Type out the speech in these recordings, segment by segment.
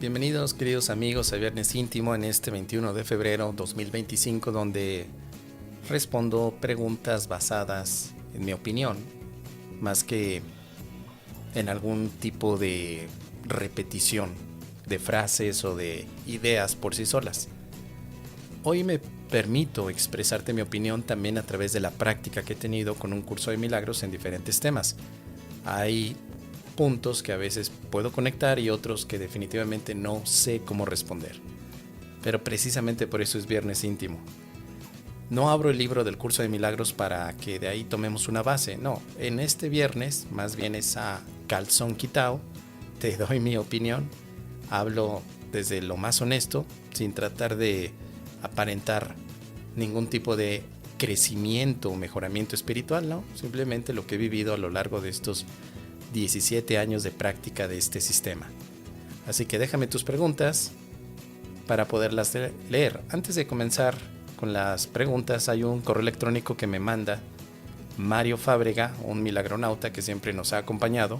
Bienvenidos queridos amigos a Viernes Íntimo en este 21 de febrero 2025, donde respondo preguntas basadas en mi opinión, más que en algún tipo de repetición de frases o de ideas por sí solas. Hoy me permito expresarte mi opinión también a través de la práctica que he tenido con un curso de milagros en diferentes temas. Hay puntos que a veces puedo conectar y otros que definitivamente no sé cómo responder. Pero precisamente por eso es Viernes Íntimo. No abro el libro del curso de milagros para que de ahí tomemos una base. No, en este viernes más bien es a calzón quitao. Te doy mi opinión. Hablo desde lo más honesto, sin tratar de aparentar ningún tipo de crecimiento o mejoramiento espiritual, ¿no? Simplemente lo que he vivido a lo largo de estos 17 años de práctica de este sistema. Así que déjame tus preguntas para poderlas leer. Antes de comenzar con las preguntas, hay un correo electrónico que me manda Mario Fábrega, un milagronauta que siempre nos ha acompañado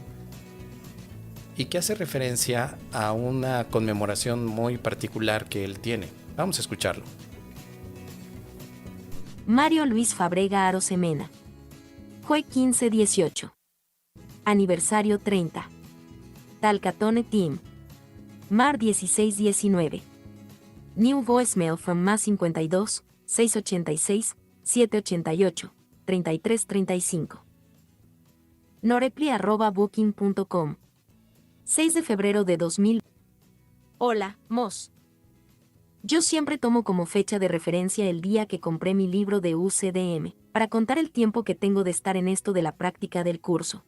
y que hace referencia a una conmemoración muy particular que él tiene. Vamos a escucharlo. Mario Luis Fábrega Arosemena. Jue 15-18. Aniversario 30. Talcatone Team. Mar 16-19. New voicemail from más 52 686 788 3335. norepli@booking.com. 6 de febrero de 2000. Hola, Moss. Yo siempre tomo como fecha de referencia el día que compré mi libro de UCDM, para contar el tiempo que tengo de estar en esto de la práctica del curso.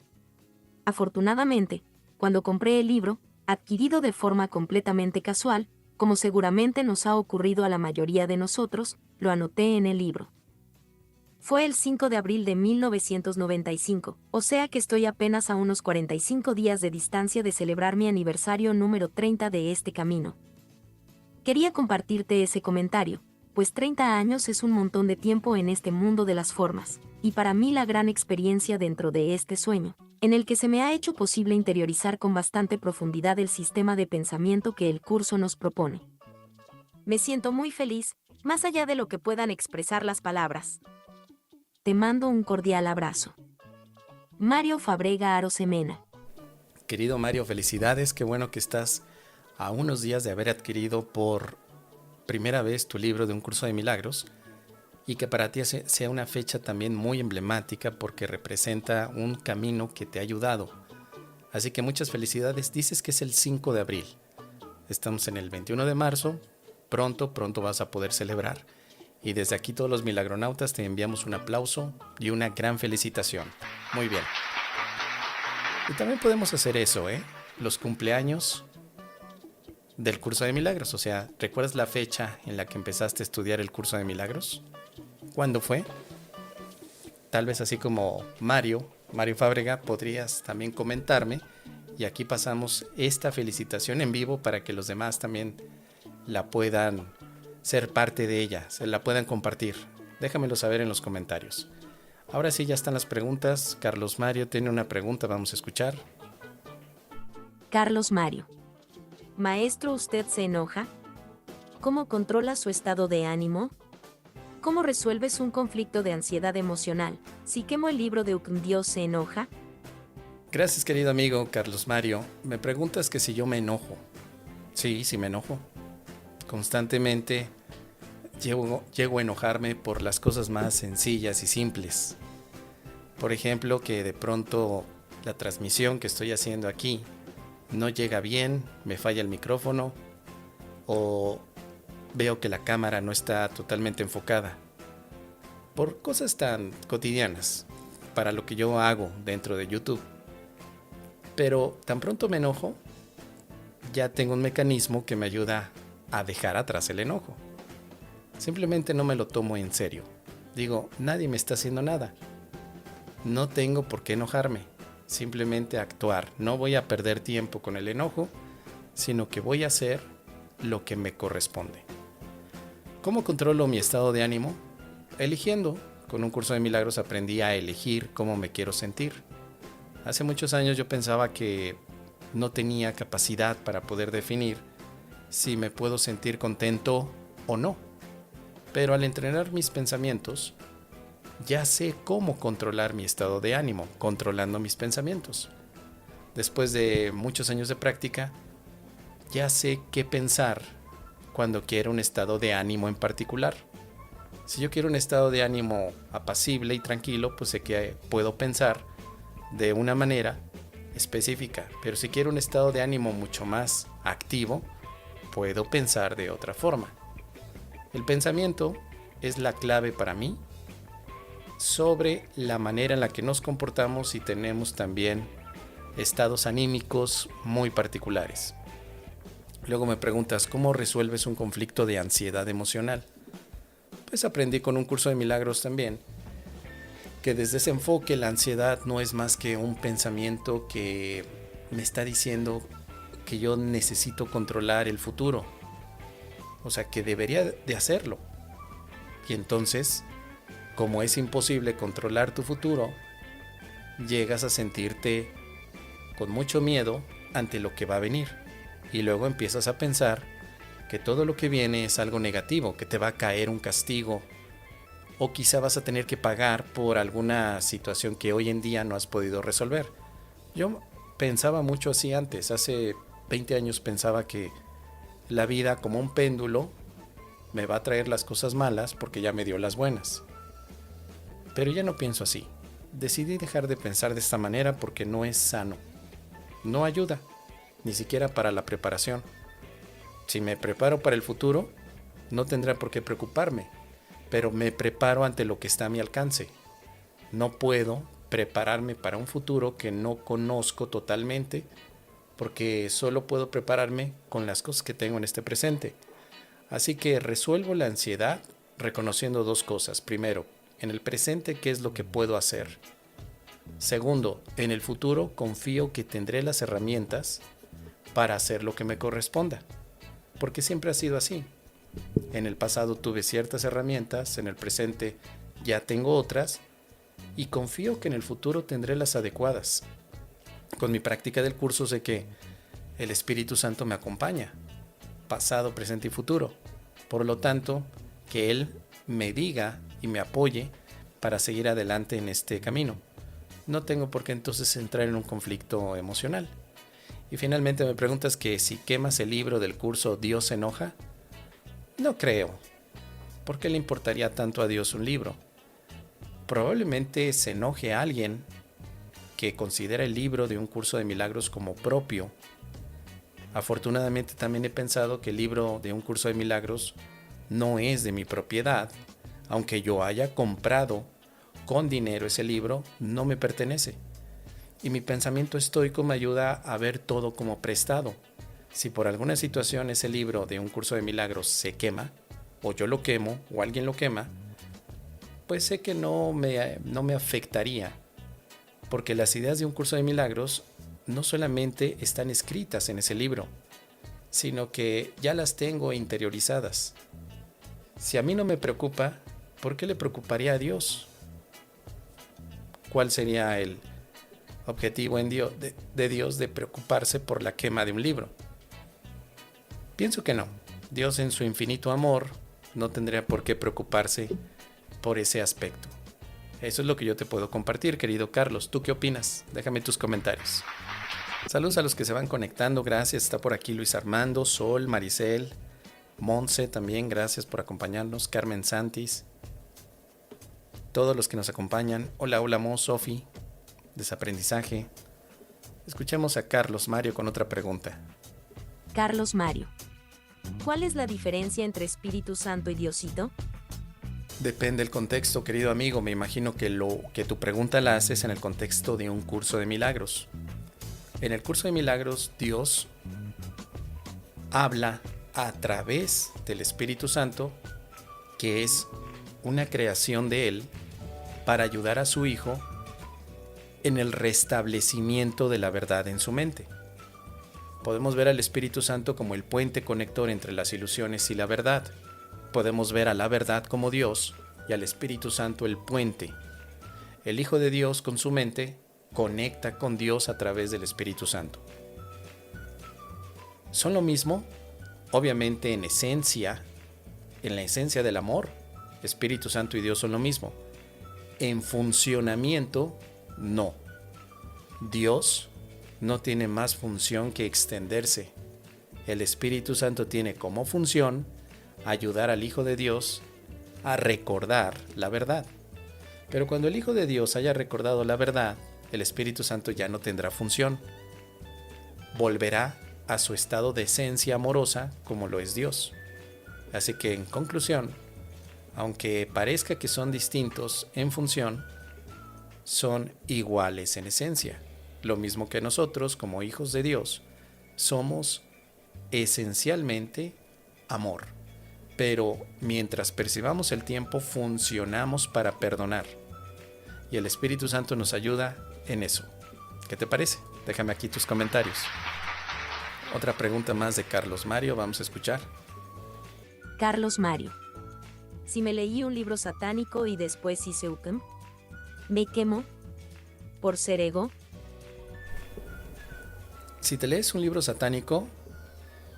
Afortunadamente, cuando compré el libro, adquirido de forma completamente casual, como seguramente nos ha ocurrido a la mayoría de nosotros, lo anoté en el libro. Fue el 5 de abril de 1995, o sea que estoy apenas a unos 45 días de distancia de celebrar mi aniversario número 30 de este camino. Quería compartirte ese comentario, pues 30 años es un montón de tiempo en este mundo de las formas, y para mí la gran experiencia dentro de este sueño, en el que se me ha hecho posible interiorizar con bastante profundidad el sistema de pensamiento que el curso nos propone. Me siento muy feliz, más allá de lo que puedan expresar las palabras. Te mando un cordial abrazo. Mario Fábrega Arosemena. Querido Mario, felicidades, qué bueno que estás a unos días de haber adquirido por primera vez tu libro de un curso de milagros y que para ti sea una fecha también muy emblemática porque representa un camino que te ha ayudado. Así que muchas felicidades. Dices que es el 5 de abril. Estamos en el 21 de marzo. Pronto vas a poder celebrar. Y desde aquí todos los milagronautas te enviamos un aplauso y una gran felicitación. Muy bien. Y también podemos hacer eso, los cumpleaños del curso de milagros. O sea, ¿recuerdas la fecha en la que empezaste a estudiar el curso de milagros? ¿Cuándo fue? Tal vez así como Mario Fábrega, podrías también comentarme y aquí pasamos esta felicitación en vivo para que los demás también la puedan ser parte de ella, se la puedan compartir. Déjamelo saber en los comentarios. Ahora sí, ya están las preguntas. Carlos Mario tiene una pregunta, vamos a escuchar. Carlos Mario. Maestro, ¿usted se enoja? ¿Cómo controla su estado de ánimo? ¿Cómo resuelves un conflicto de ansiedad emocional? Si quemo el libro de Dios se enoja. Gracias, querido amigo Carlos Mario. Me preguntas que si yo me enojo. Sí me enojo. Constantemente llego a enojarme por las cosas más sencillas y simples. Por ejemplo, que de pronto la transmisión que estoy haciendo aquí no llega bien, me falla el micrófono o veo que la cámara no está totalmente enfocada. Por cosas tan cotidianas para lo que yo hago dentro de YouTube. Pero tan pronto me enojo, ya tengo un mecanismo que me ayuda a dejar atrás el enojo. Simplemente no me lo tomo en serio. Digo, nadie me está haciendo nada. No tengo por qué enojarme. Simplemente actuar. No voy a perder tiempo con el enojo, sino que voy a hacer lo que me corresponde. ¿Cómo controlo mi estado de ánimo? Eligiendo. Con un curso de milagros aprendí a elegir cómo me quiero sentir. Hace muchos años yo pensaba que no tenía capacidad para poder definir si me puedo sentir contento o no. Pero al entrenar mis pensamientos, ya sé cómo controlar mi estado de ánimo, controlando mis pensamientos. Después de muchos años de práctica, ya sé qué pensar cuando quiero un estado de ánimo en particular. Si yo quiero un estado de ánimo apacible y tranquilo, pues sé que puedo pensar de una manera específica. Pero si quiero un estado de ánimo mucho más activo, puedo pensar de otra forma. El pensamiento es la clave para mí sobre la manera en la que nos comportamos y tenemos también estados anímicos muy particulares. Luego me preguntas, ¿cómo resuelves un conflicto de ansiedad emocional? Pues aprendí con un curso de milagros también que desde ese enfoque la ansiedad no es más que un pensamiento que me está diciendo que yo necesito controlar el futuro, o sea que debería de hacerlo. Y entonces, como es imposible controlar tu futuro, llegas a sentirte con mucho miedo ante lo que va a venir y luego empiezas a pensar que todo lo que viene es algo negativo, que te va a caer un castigo o quizá vas a tener que pagar por alguna situación que hoy en día no has podido resolver. Yo pensaba mucho así antes, hace 20 años pensaba que la vida como un péndulo me va a traer las cosas malas porque ya me dio las buenas. Pero ya no pienso así. Decidí dejar de pensar de esta manera porque no es sano. No ayuda, ni siquiera para la preparación. Si me preparo para el futuro, no tendrá por qué preocuparme, pero me preparo ante lo que está a mi alcance. No puedo prepararme para un futuro que no conozco totalmente, porque solo puedo prepararme con las cosas que tengo en este presente. Así que resuelvo la ansiedad reconociendo dos cosas. Primero, en el presente, ¿qué es lo que puedo hacer? Segundo, en el futuro confío que tendré las herramientas para hacer lo que me corresponda, porque siempre ha sido así. En el pasado tuve ciertas herramientas, en el presente ya tengo otras y confío que en el futuro tendré las adecuadas. Con mi práctica del curso sé que el Espíritu Santo me acompaña, pasado, presente y futuro. Por lo tanto, que Él me diga y me apoye para seguir adelante en este camino. No tengo por qué entonces entrar en un conflicto emocional. Y finalmente me preguntas que si quemas el libro del curso ¿Dios se enoja? No creo. ¿Por qué le importaría tanto a Dios un libro? Probablemente se enoje a alguien que considera el libro de un curso de milagros como propio. Afortunadamente también he pensado que el libro de un curso de milagros no es de mi propiedad. Aunque yo haya comprado con dinero ese libro, no me pertenece. Y mi pensamiento estoico me ayuda a ver todo como prestado. Si por alguna situación ese libro de un curso de milagros se quema, o yo lo quemo, o alguien lo quema, pues sé que no me afectaría, porque las ideas de un curso de milagros no solamente están escritas en ese libro, sino que ya las tengo interiorizadas. Si a mí no me preocupa, ¿por qué le preocuparía a Dios? ¿Cuál sería el objetivo de Dios de preocuparse por la quema de un libro? Pienso que no. Dios en su infinito amor no tendría por qué preocuparse por ese aspecto. Eso es lo que yo te puedo compartir, querido Carlos. ¿Tú qué opinas? Déjame tus comentarios. Saludos a los que se van conectando. Gracias. Está por aquí Luis Armando, Sol, Maricel, Monse también. Gracias por acompañarnos. Carmen Santis. Todos los que nos acompañan. Hola, hola, Mo, Sofi. Desaprendizaje. Escuchemos a Carlos Mario con otra pregunta. Carlos Mario. ¿Cuál es la diferencia entre Espíritu Santo y Diosito? Depende del contexto, querido amigo. Me imagino que tu pregunta la haces en el contexto de un curso de milagros. En el curso de milagros, Dios habla a través del Espíritu Santo, que es una creación de Él, para ayudar a su Hijo en el restablecimiento de la verdad en su mente. Podemos ver al Espíritu Santo como el puente conector entre las ilusiones y la verdad. Podemos ver a la verdad como Dios y al Espíritu Santo el puente. El Hijo de Dios con su mente conecta con Dios a través del Espíritu Santo. ¿Son lo mismo? Obviamente en la esencia del amor, Espíritu Santo y Dios son lo mismo. En funcionamiento, no. Dios no tiene más función que extenderse. El Espíritu Santo tiene como función ayudar al Hijo de Dios a recordar la verdad. Pero cuando el Hijo de Dios haya recordado la verdad, el Espíritu Santo ya no tendrá función. Volverá a su estado de esencia amorosa como lo es Dios. Así que en conclusión, aunque parezca que son distintos en función, son iguales en esencia. Lo mismo que nosotros como hijos de Dios somos esencialmente amor. Pero mientras percibamos el tiempo, funcionamos para perdonar. Y el Espíritu Santo nos ayuda en eso. ¿Qué te parece? Déjame aquí tus comentarios. Otra pregunta más de Carlos Mario, vamos a escuchar. Carlos Mario. Si me leí un libro satánico y después hice UCAM, ¿me quemo por ser ego? Si te lees un libro satánico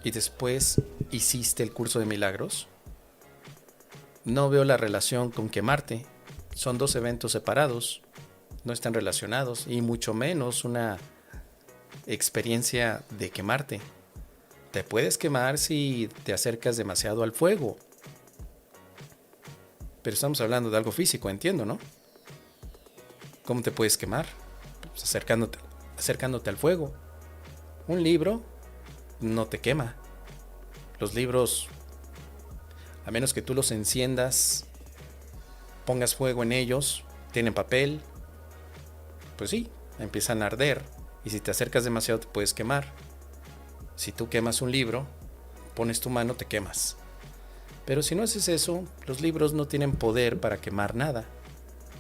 y después hiciste el curso de milagros, no veo la relación con quemarte. Son dos eventos separados, no están relacionados, y mucho menos una experiencia de quemarte. Te puedes quemar si te acercas demasiado al fuego. Pero estamos hablando de algo físico, entiendo, ¿no? ¿Cómo te puedes quemar? Pues acercándote al fuego. Un libro no te quema. Los libros, a menos que tú los enciendas, pongas fuego en ellos, tienen papel, pues sí, empiezan a arder. Y si te acercas demasiado te puedes quemar. Si tú quemas un libro, pones tu mano, te quemas. Pero si no haces eso, los libros no tienen poder para quemar nada.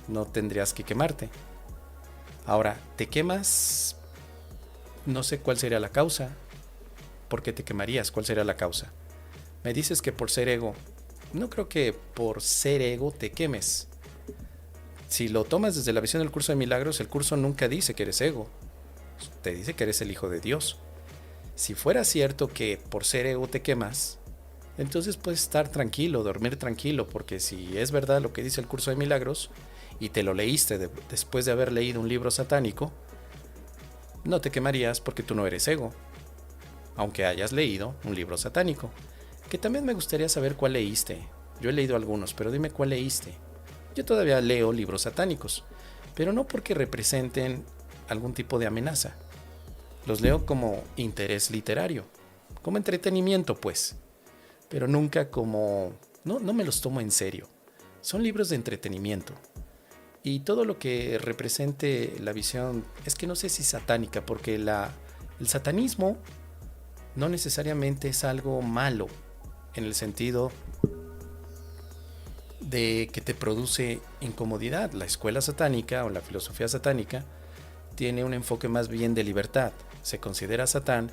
No tendrías que quemarte. Ahora, te quemas, no sé cuál sería la causa. ¿Por qué te quemarías? ¿Cuál sería la causa? Me dices que por ser ego. No creo que por ser ego te quemes. Si lo tomas desde la visión del curso de milagros, el curso nunca dice que eres ego. Te dice que eres el Hijo de Dios. Si fuera cierto que por ser ego te quemas, entonces puedes estar tranquilo, dormir tranquilo, porque si es verdad lo que dice el curso de milagros y te lo leíste después de haber leído un libro satánico, no te quemarías porque tú no eres ego, aunque hayas leído un libro satánico. Que también me gustaría saber cuál leíste. Yo he leído algunos, pero dime cuál leíste. Yo todavía leo libros satánicos, pero no porque representen algún tipo de amenaza. Los leo como interés literario, como entretenimiento pues, pero nunca como... No me los tomo en serio. Son libros de entretenimiento. Y todo lo que represente la visión, es que no sé si satánica, porque el satanismo no necesariamente es algo malo, en el sentido de que te produce incomodidad. La escuela satánica o la filosofía satánica tiene un enfoque más bien de libertad. Se considera a Satán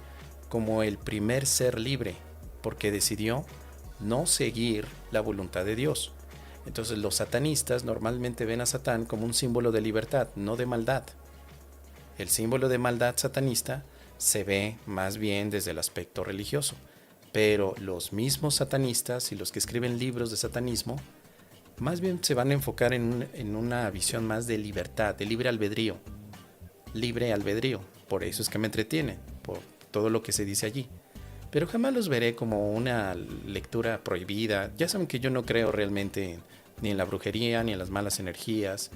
como el primer ser libre, porque decidió no seguir la voluntad de Dios. Entonces los satanistas normalmente ven a Satán como un símbolo de libertad, no de maldad. El símbolo de maldad satanista se ve más bien desde el aspecto religioso, pero los mismos satanistas y los que escriben libros de satanismo más bien se van a enfocar en una visión más de libertad, de libre albedrío. Libre albedrío, por eso es que me entretienen, por todo lo que se dice allí. Pero jamás los veré como una lectura prohibida. Ya saben que yo no creo realmente ni en la brujería, ni en las malas energías,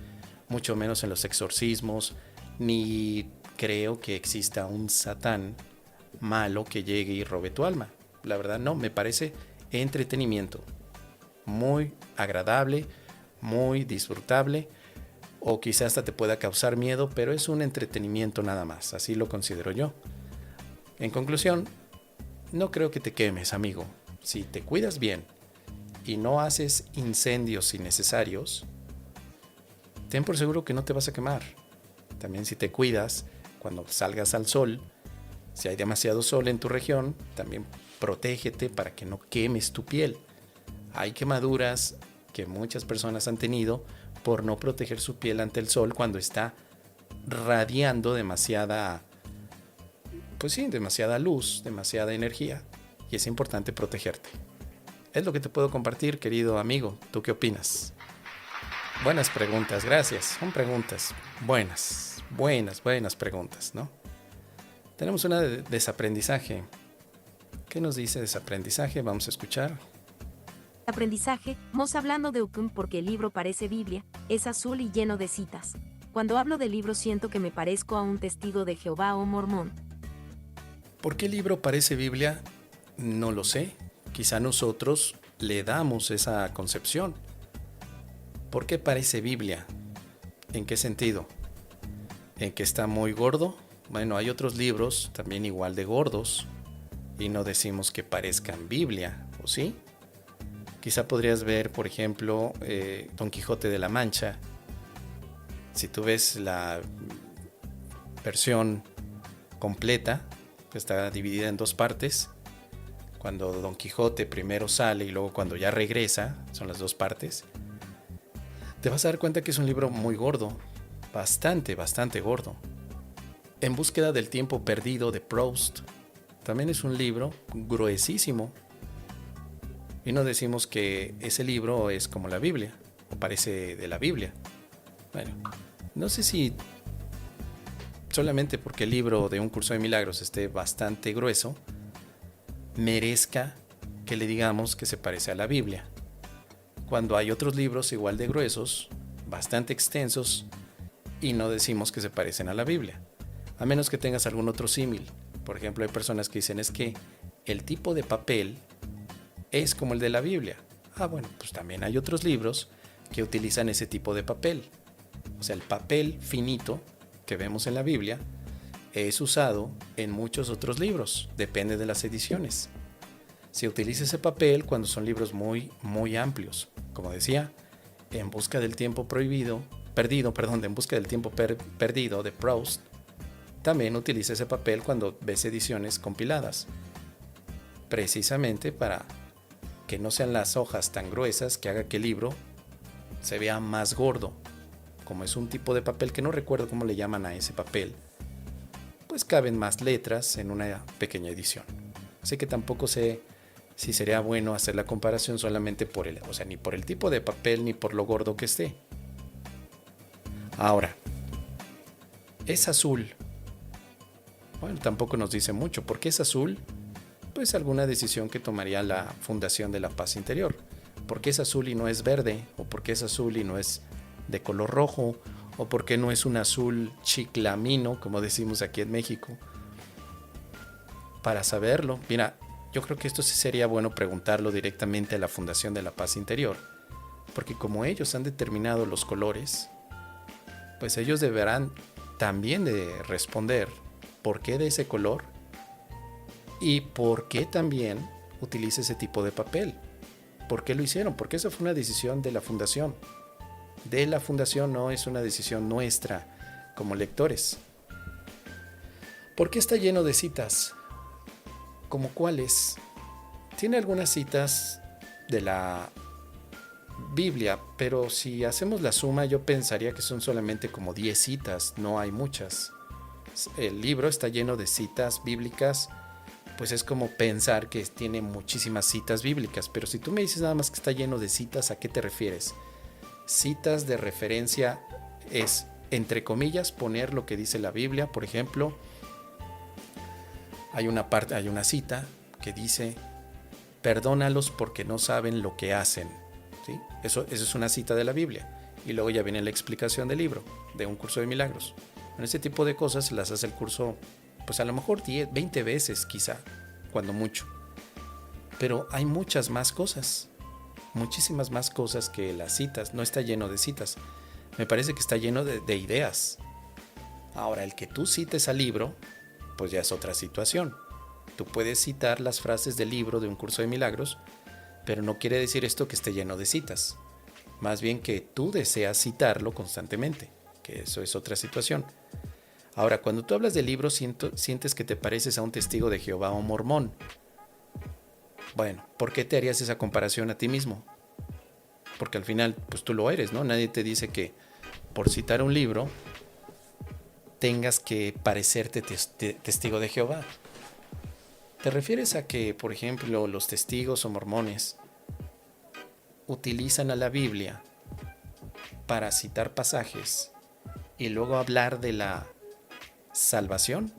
mucho menos en los exorcismos, ni creo que exista un Satán malo que llegue y robe tu alma. La verdad no, me parece entretenimiento, muy agradable, muy disfrutable, o quizás hasta te pueda causar miedo, pero es un entretenimiento nada más, así lo considero yo. En conclusión, no creo que te quemes, amigo. Si te cuidas bien y no haces incendios innecesarios, ten por seguro que no te vas a quemar. También si te cuidas cuando salgas al sol, si hay demasiado sol en tu región, también protégete para que no quemes tu piel. Hay quemaduras que muchas personas han tenido por no proteger su piel ante el sol cuando está radiando demasiada luz, demasiada energía. y es importante protegerte. Es lo que te puedo compartir, querido amigo. ¿Tú qué opinas? Buenas preguntas, gracias. Son preguntas buenas preguntas, ¿no? Tenemos una de desaprendizaje. ¿Qué nos dice desaprendizaje? Vamos a escuchar. Aprendizaje, Mos hablando de Ukun porque el libro parece Biblia, es azul y lleno de citas. Cuando hablo de libro siento que me parezco a un testigo de Jehová o mormón. ¿Por qué el libro parece Biblia? No lo sé. Quizá nosotros le damos esa concepción. ¿Por qué parece Biblia? ¿En qué sentido? ¿En que está muy gordo? Bueno, hay otros libros también igual de gordos y no decimos que parezcan Biblia, ¿o sí? Quizá podrías ver, por ejemplo, Don Quijote de la Mancha. Si tú ves la versión completa, que está dividida en dos partes, cuando Don Quijote primero sale y luego cuando ya regresa, son las dos partes, te vas a dar cuenta que es un libro muy gordo, bastante gordo. En búsqueda del tiempo perdido de Proust, también es un libro gruesísimo. Y no decimos que ese libro es como la Biblia, o parece de la Biblia. Bueno, no sé si solamente porque el libro de Un Curso de Milagros esté bastante grueso, merezca que le digamos que se parece a la Biblia. Cuando hay otros libros igual de gruesos, bastante extensos, y no decimos que se parecen a la Biblia. A menos que tengas algún otro símil. Por ejemplo, hay personas que dicen es que el tipo de papel es como el de la Biblia. Bueno, pues también hay otros libros que utilizan ese tipo de papel. O sea, el papel finito que vemos en la Biblia es usado en muchos otros libros, depende de las ediciones. Se utiliza ese papel cuando son libros muy amplios. Como decía, En busca del tiempo perdido de Proust, también utiliza ese papel cuando ves ediciones compiladas, precisamente para que no sean las hojas tan gruesas que haga que el libro se vea más gordo. Como es un tipo de papel que no recuerdo cómo le llaman a ese papel, pues caben más letras en una pequeña edición. Así que tampoco sé si sería bueno hacer la comparación solamente ni por el tipo de papel ni por lo gordo que esté. Ahora, es azul. Bueno, tampoco nos dice mucho. ¿Por qué es azul? Pues alguna decisión que tomaría la Fundación de la Paz Interior. ¿Por qué es azul y no es verde? ¿O por qué es azul y no es de color rojo? ¿O por qué no es un azul chiclamino, como decimos aquí en México? Para saberlo, mira, yo creo que esto sí sería bueno preguntarlo directamente a la Fundación de la Paz Interior, porque como ellos han determinado los colores, pues ellos deberán también de responder por qué de ese color y por qué también utiliza ese tipo de papel. ¿Por qué lo hicieron? Porque esa fue una decisión de la Fundación. De la Fundación, no es una decisión nuestra como lectores. ¿Por qué está lleno de citas? ¿Como cuáles? Tiene algunas citas de la Biblia, pero si hacemos la suma yo pensaría que son solamente como 10 citas, no hay muchas. El libro está lleno de citas bíblicas, pues es como pensar que tiene muchísimas citas bíblicas, pero si tú me dices nada más que está lleno de citas, ¿a qué te refieres? Citas de referencia es, entre comillas, poner lo que dice la Biblia. Por ejemplo, hay una cita que dice, perdónalos porque no saben lo que hacen. ¿Sí? Eso es una cita de la Biblia. Y luego ya viene la explicación del libro, de Un Curso de Milagros. En este tipo de cosas las hace el curso, pues a lo mejor 10, 20 veces quizá, cuando mucho. Pero hay muchas más cosas, muchísimas más cosas que las citas. No está lleno de citas. Me parece que está lleno de ideas. Ahora, el que tú cites al libro, pues ya es otra situación. Tú puedes citar las frases del libro de Un Curso de Milagros, pero no quiere decir esto que esté lleno de citas. Más bien que tú deseas citarlo constantemente, que eso es otra situación. Ahora, cuando tú hablas del libro, sientes que te pareces a un testigo de Jehová o mormón. Bueno, ¿por qué te harías esa comparación a ti mismo? Porque al final, pues tú lo eres, ¿no? Nadie te dice que por citar un libro tengas que parecerte testigo de Jehová. ¿Te refieres a que, por ejemplo, los testigos o mormones utilizan a la Biblia para citar pasajes y luego hablar de la salvación?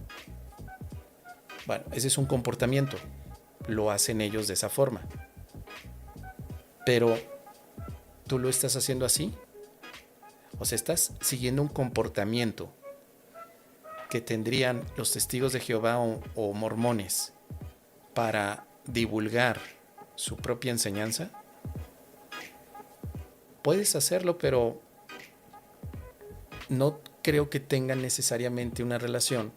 Bueno, ese es un comportamiento. Lo hacen ellos de esa forma. Pero, ¿tú lo estás haciendo así? O sea, estás siguiendo un comportamiento que tendrían los testigos de Jehová o mormones para divulgar su propia enseñanza. Puedes hacerlo, pero no creo que tengan necesariamente una relación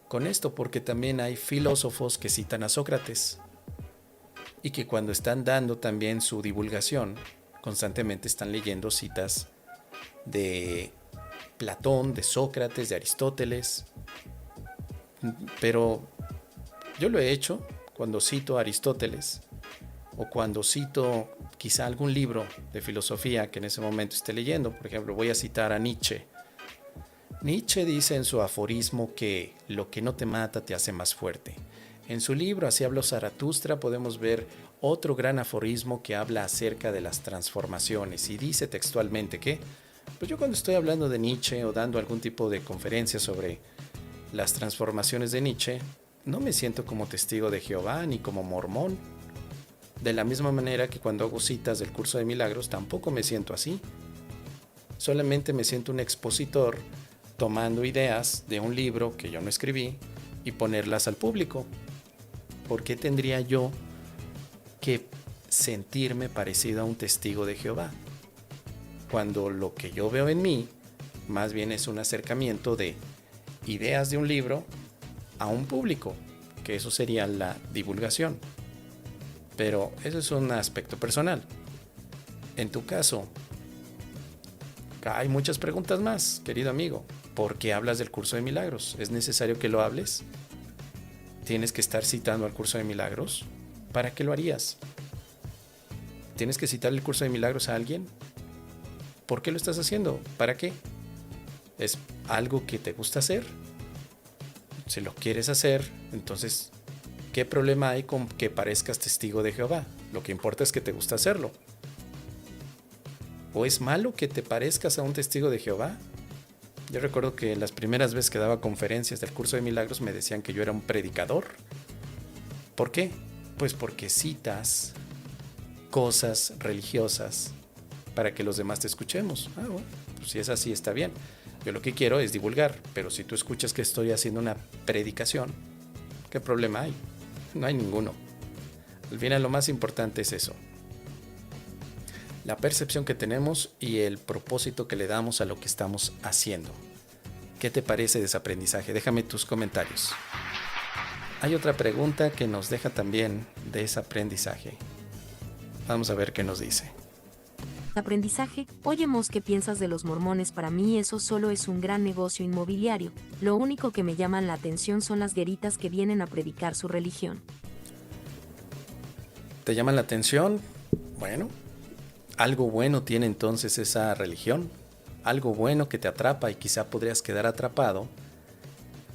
con esto, porque también hay filósofos que citan a Sócrates y que cuando están dando también su divulgación, constantemente están leyendo citas de Platón, de Sócrates, de Aristóteles. Pero yo lo he hecho cuando cito a Aristóteles o cuando cito quizá algún libro de filosofía que en ese momento esté leyendo. Por ejemplo, voy a citar a Nietzsche. Nietzsche dice en su aforismo que lo que no te mata te hace más fuerte. En su libro Así habló Zaratustra podemos ver otro gran aforismo que habla acerca de las transformaciones y dice textualmente que, pues yo cuando estoy hablando de Nietzsche o dando algún tipo de conferencia sobre las transformaciones de Nietzsche, no me siento como testigo de Jehová ni como mormón. De la misma manera que cuando hago citas del curso de milagros tampoco me siento así. Solamente me siento un expositor tomando ideas de un libro que yo no escribí y ponerlas al público. ¿Por qué tendría yo que sentirme parecido a un testigo de Jehová? Cuando lo que yo veo en mí más bien es un acercamiento de ideas de un libro a un público, que eso sería la divulgación. Pero eso es un aspecto personal. En tu caso, hay muchas preguntas más, querido amigo. ¿Por qué hablas del curso de milagros? ¿Es necesario que lo hables? ¿Tienes que estar citando al curso de milagros? ¿Para qué lo harías? ¿Tienes que citar el curso de milagros a alguien? ¿Por qué lo estás haciendo? ¿Para qué? ¿Es algo que te gusta hacer? Si lo quieres hacer, entonces, ¿qué problema hay con que parezcas testigo de Jehová? Lo que importa es que te gusta hacerlo. ¿O es malo que te parezcas a un testigo de Jehová? Yo recuerdo que las primeras veces que daba conferencias del curso de milagros me decían que yo era un predicador. ¿Por qué? Pues porque citas cosas religiosas para que los demás te escuchemos. Bueno, pues si es así está bien. Yo lo que quiero es divulgar, pero si tú escuchas que estoy haciendo una predicación, ¿qué problema hay? No hay ninguno. Al final lo más importante es eso. La percepción que tenemos y el propósito que le damos a lo que estamos haciendo. ¿Qué te parece de ese aprendizaje? Déjame tus comentarios. Hay otra pregunta que nos deja también de ese aprendizaje. Vamos a ver qué nos dice. Aprendizaje. Oye, Mos, ¿qué piensas de los mormones? Para mí eso solo es un gran negocio inmobiliario. Lo único que me llaman la atención son las gueritas que vienen a predicar su religión. ¿Te llama la atención? Bueno, algo bueno tiene entonces esa religión. Algo bueno que te atrapa y quizá podrías quedar atrapado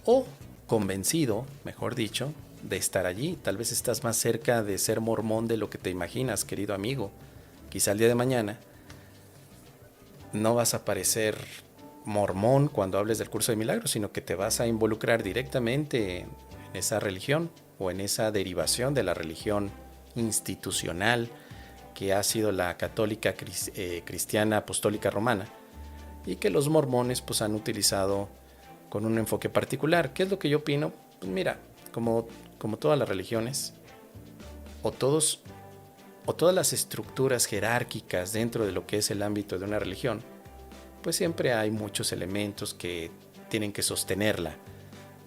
o convencido, mejor dicho, de estar allí. Tal vez estás más cerca de ser mormón de lo que te imaginas, querido amigo. Quizá el día de mañana no vas a parecer mormón cuando hables del curso de milagros, sino que te vas a involucrar directamente en esa religión o en esa derivación de la religión institucional que ha sido la católica cristiana apostólica romana y que los mormones pues han utilizado con un enfoque particular. ¿Qué es lo que yo opino? Pues mira, como todas las religiones o todas las estructuras jerárquicas dentro de lo que es el ámbito de una religión, pues siempre hay muchos elementos que tienen que sostenerla,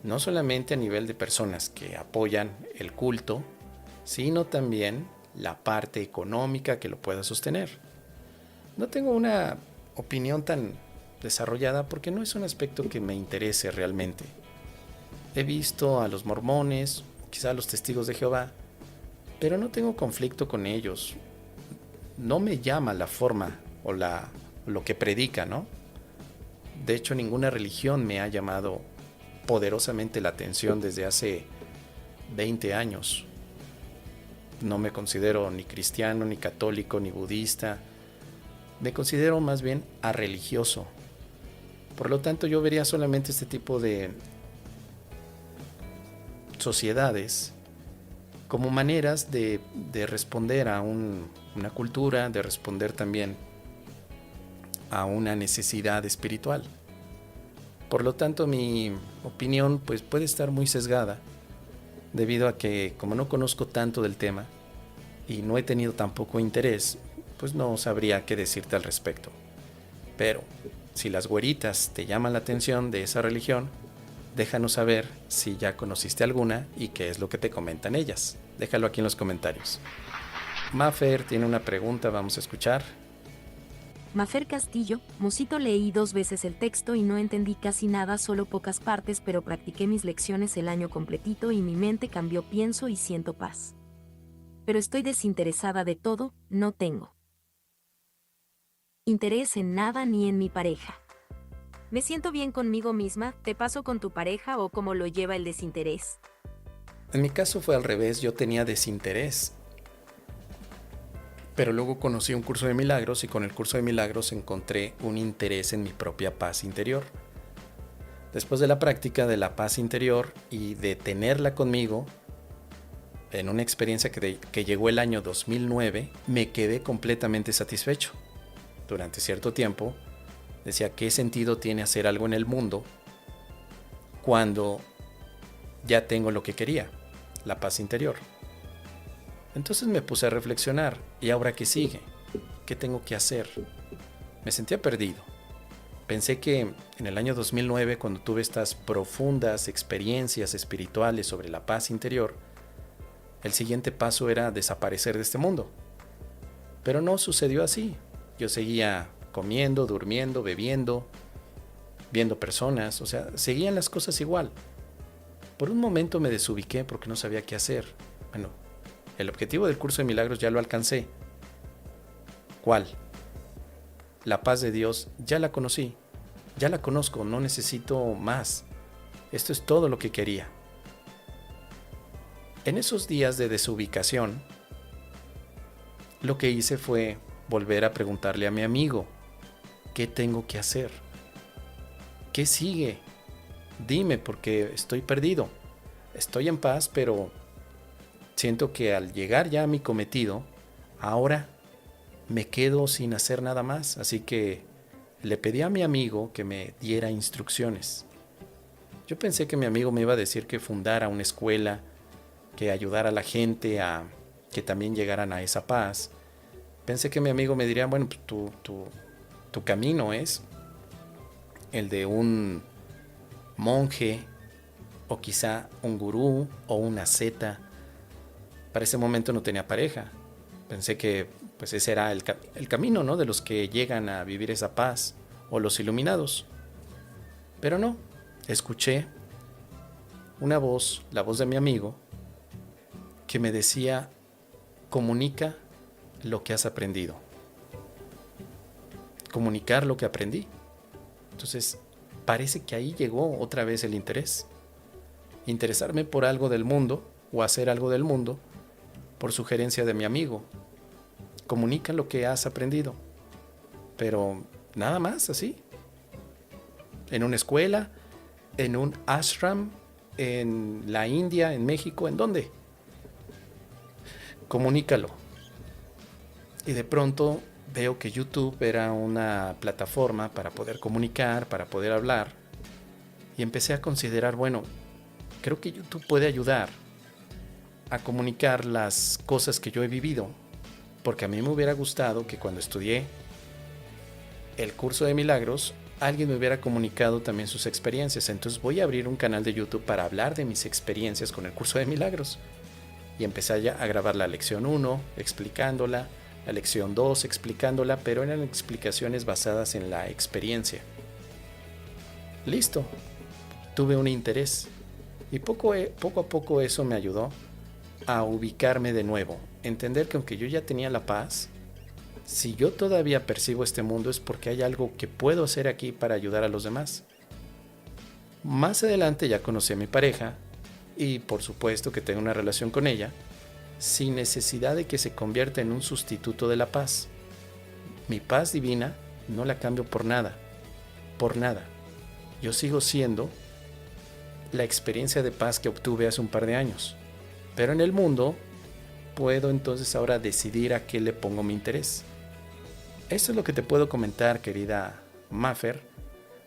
no solamente a nivel de personas que apoyan el culto, sino también la parte económica que lo pueda sostener. No tengo una opinión tan desarrollada porque no es un aspecto que me interese realmente. He visto a los mormones, quizá a los testigos de Jehová, pero no tengo conflicto con ellos. No me llama la forma o lo que predica, ¿no? De hecho, ninguna religión me ha llamado poderosamente la atención desde hace 20 años. No me considero ni cristiano, ni católico, ni budista. Me considero más bien arreligioso. Por lo tanto, yo vería solamente este tipo de sociedades como maneras de responder a una cultura, de responder también a una necesidad espiritual. Por lo tanto, mi opinión pues puede estar muy sesgada, debido a que como no conozco tanto del tema y no he tenido tampoco interés, pues no sabría qué decirte al respecto. Pero si las güeritas te llaman la atención de esa religión, déjanos saber si ya conociste alguna y qué es lo que te comentan ellas. Déjalo aquí en los comentarios. Mafer tiene una pregunta, vamos a escuchar. Mafer Castillo, Mosito, leí 2 veces el texto y no entendí casi nada, solo pocas partes, pero practiqué mis lecciones el año completito y mi mente cambió, pienso y siento paz. Pero estoy desinteresada de todo, no tengo interés en nada ni en mi pareja. Me siento bien conmigo misma. ¿Te paso con tu pareja o cómo lo lleva el desinterés? En mi caso fue al revés, yo tenía desinterés. Pero luego conocí un curso de milagros y con el curso de milagros encontré un interés en mi propia paz interior. Después de la práctica de la paz interior y de tenerla conmigo, en una experiencia que llegó el año 2009, me quedé completamente satisfecho. Durante cierto tiempo, decía, ¿qué sentido tiene hacer algo en el mundo cuando ya tengo lo que quería? La paz interior. Entonces me puse a reflexionar, ¿y ahora qué sigue? ¿Qué tengo que hacer? Me sentía perdido. Pensé que en el año 2009, cuando tuve estas profundas experiencias espirituales sobre la paz interior, el siguiente paso era desaparecer de este mundo. Pero no sucedió así. Yo seguía comiendo, durmiendo, bebiendo, viendo personas, o sea, seguían las cosas igual. Por un momento me desubiqué porque no sabía qué hacer. Bueno, el objetivo del curso de milagros ya lo alcancé. ¿Cuál? La paz de Dios ya la conocí, ya la conozco, no necesito más. Esto es todo lo que quería. En esos días de desubicación, lo que hice fue volver a preguntarle a mi amigo, ¿qué tengo que hacer? ¿Qué sigue? Dime, porque estoy perdido. Estoy en paz, pero siento que al llegar ya a mi cometido, ahora me quedo sin hacer nada más. Así que le pedí a mi amigo que me diera instrucciones. Yo pensé que mi amigo me iba a decir que fundara una escuela, que ayudara a la gente a que también llegaran a esa paz. Pensé que mi amigo me diría, bueno, pues tu camino es el de un monje o quizá un gurú o una asceta. Para ese momento no tenía pareja. Pensé que pues ese era el camino, ¿no?, de los que llegan a vivir esa paz o los iluminados. Pero no, escuché una voz, la voz de mi amigo, que me decía, comunica lo que has aprendido. Comunicar lo que aprendí. Entonces, parece que ahí llegó otra vez el interés. Interesarme por algo del mundo o hacer algo del mundo por sugerencia de mi amigo. Comunica lo que has aprendido. Pero nada más así. En una escuela, en un ashram, en la India, en México, ¿en dónde? Comunícalo. Y de pronto veo que YouTube era una plataforma para poder comunicar, para poder hablar. Y empecé a considerar, bueno, creo que YouTube puede ayudar a comunicar las cosas que yo he vivido. Porque a mí me hubiera gustado que cuando estudié el curso de milagros, alguien me hubiera comunicado también sus experiencias. Entonces voy a abrir un canal de YouTube para hablar de mis experiencias con el curso de milagros. Y empecé ya a grabar la lección 1, explicándola, la lección 2, explicándola, pero eran explicaciones basadas en la experiencia. Listo, tuve un interés. Y poco a poco eso me ayudó a ubicarme de nuevo, entender que aunque yo ya tenía la paz, si yo todavía percibo este mundo es porque hay algo que puedo hacer aquí para ayudar a los demás. Más adelante ya conocí a mi pareja y por supuesto que tenga una relación con ella, sin necesidad de que se convierta en un sustituto de la paz. Mi paz divina no la cambio por nada, por nada. Yo sigo siendo la experiencia de paz que obtuve hace un par de años, pero en el mundo puedo entonces ahora decidir a qué le pongo mi interés. Esto es lo que te puedo comentar, querida Maffer,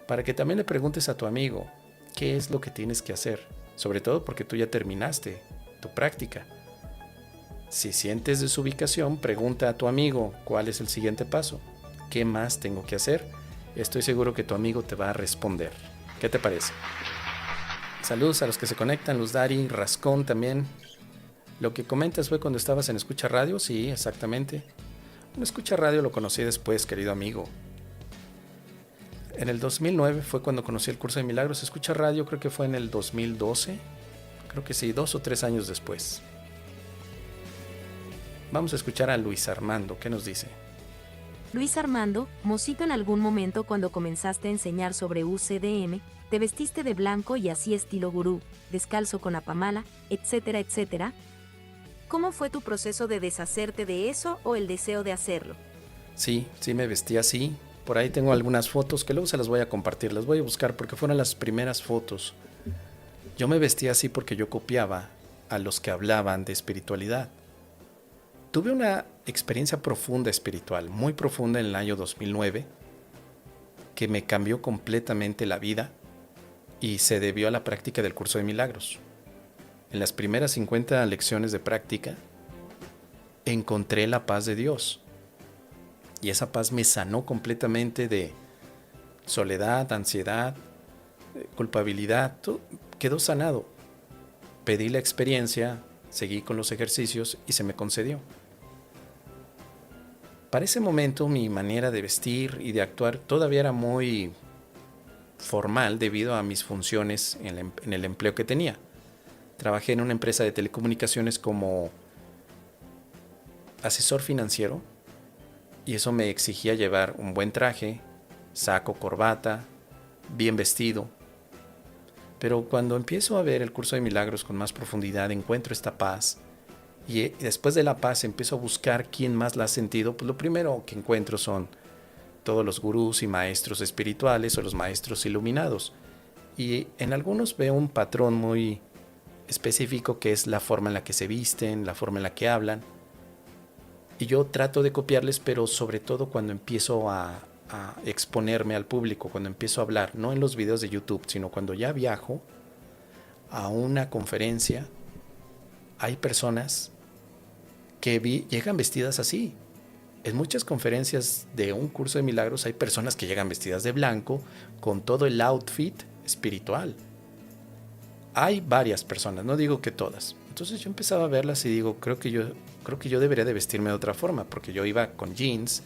para que también le preguntes a tu amigo qué es lo que tienes que hacer, sobre todo porque tú ya terminaste tu práctica. Si sientes desubicación, pregunta a tu amigo cuál es el siguiente paso, qué más tengo que hacer. Estoy seguro que tu amigo te va a responder. ¿Qué te parece? Saludos a los que se conectan, Luz Dari, Rascón también. Lo que comentas fue cuando estabas en Escucha Radio, sí, exactamente. En Escucha Radio lo conocí después, querido amigo. En el 2009 fue cuando conocí el curso de milagros. Escucha Radio creo que fue en el 2012. Creo que sí, 2 o 3 años después. Vamos a escuchar a Luis Armando. ¿Qué nos dice? Luis Armando, Mosito, en algún momento cuando comenzaste a enseñar sobre UCDM, te vestiste de blanco y así estilo gurú, descalzo con apamala, etcétera, etcétera. ¿Cómo fue tu proceso de deshacerte de eso o el deseo de hacerlo? Sí me vestí así. Por ahí tengo algunas fotos que luego se las voy a compartir, las voy a buscar porque fueron las primeras fotos. Yo me vestía así porque yo copiaba a los que hablaban de espiritualidad. Tuve una experiencia profunda espiritual, muy profunda en el año 2009, que me cambió completamente la vida y se debió a la práctica del curso de milagros. En las primeras 50 lecciones de práctica, encontré la paz de Dios. Y esa paz me sanó completamente de soledad, ansiedad, culpabilidad. Todo quedó sanado. Pedí la experiencia, seguí con los ejercicios y se me concedió. Para ese momento mi manera de vestir y de actuar todavía era muy formal debido a mis funciones en el empleo que tenía. Trabajé en una empresa de telecomunicaciones como asesor financiero y eso me exigía llevar un buen traje, saco, corbata, bien vestido. Pero cuando empiezo a ver el curso de milagros con más profundidad, encuentro esta paz y después de la paz empiezo a buscar quién más la ha sentido. Pues lo primero que encuentro son todos los gurús y maestros espirituales o los maestros iluminados. Y en algunos veo un patrón muy específico que es la forma en la que se visten, la forma en la que hablan. Y yo trato de copiarles, pero sobre todo cuando empiezo a exponerme al público, cuando empiezo a hablar, no en los videos de YouTube, sino cuando ya viajo a una conferencia, hay personas que llegan vestidas así. En muchas conferencias de un curso de milagros hay personas que llegan vestidas de blanco con todo el outfit espiritual. Hay varias personas, no digo que todas. Entonces yo empezaba a verlas y digo, creo que yo debería de vestirme de otra forma, porque yo iba con jeans,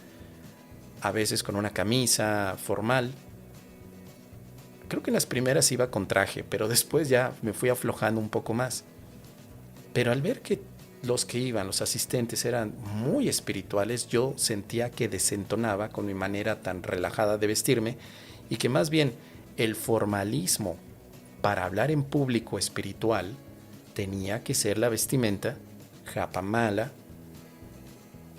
a veces con una camisa formal. Creo que en las primeras iba con traje, pero después ya me fui aflojando un poco más. Pero al ver que los que iban, los asistentes, eran muy espirituales, yo sentía que desentonaba con mi manera tan relajada de vestirme y que más bien el formalismo para hablar en público espiritual tenía que ser la vestimenta japamala,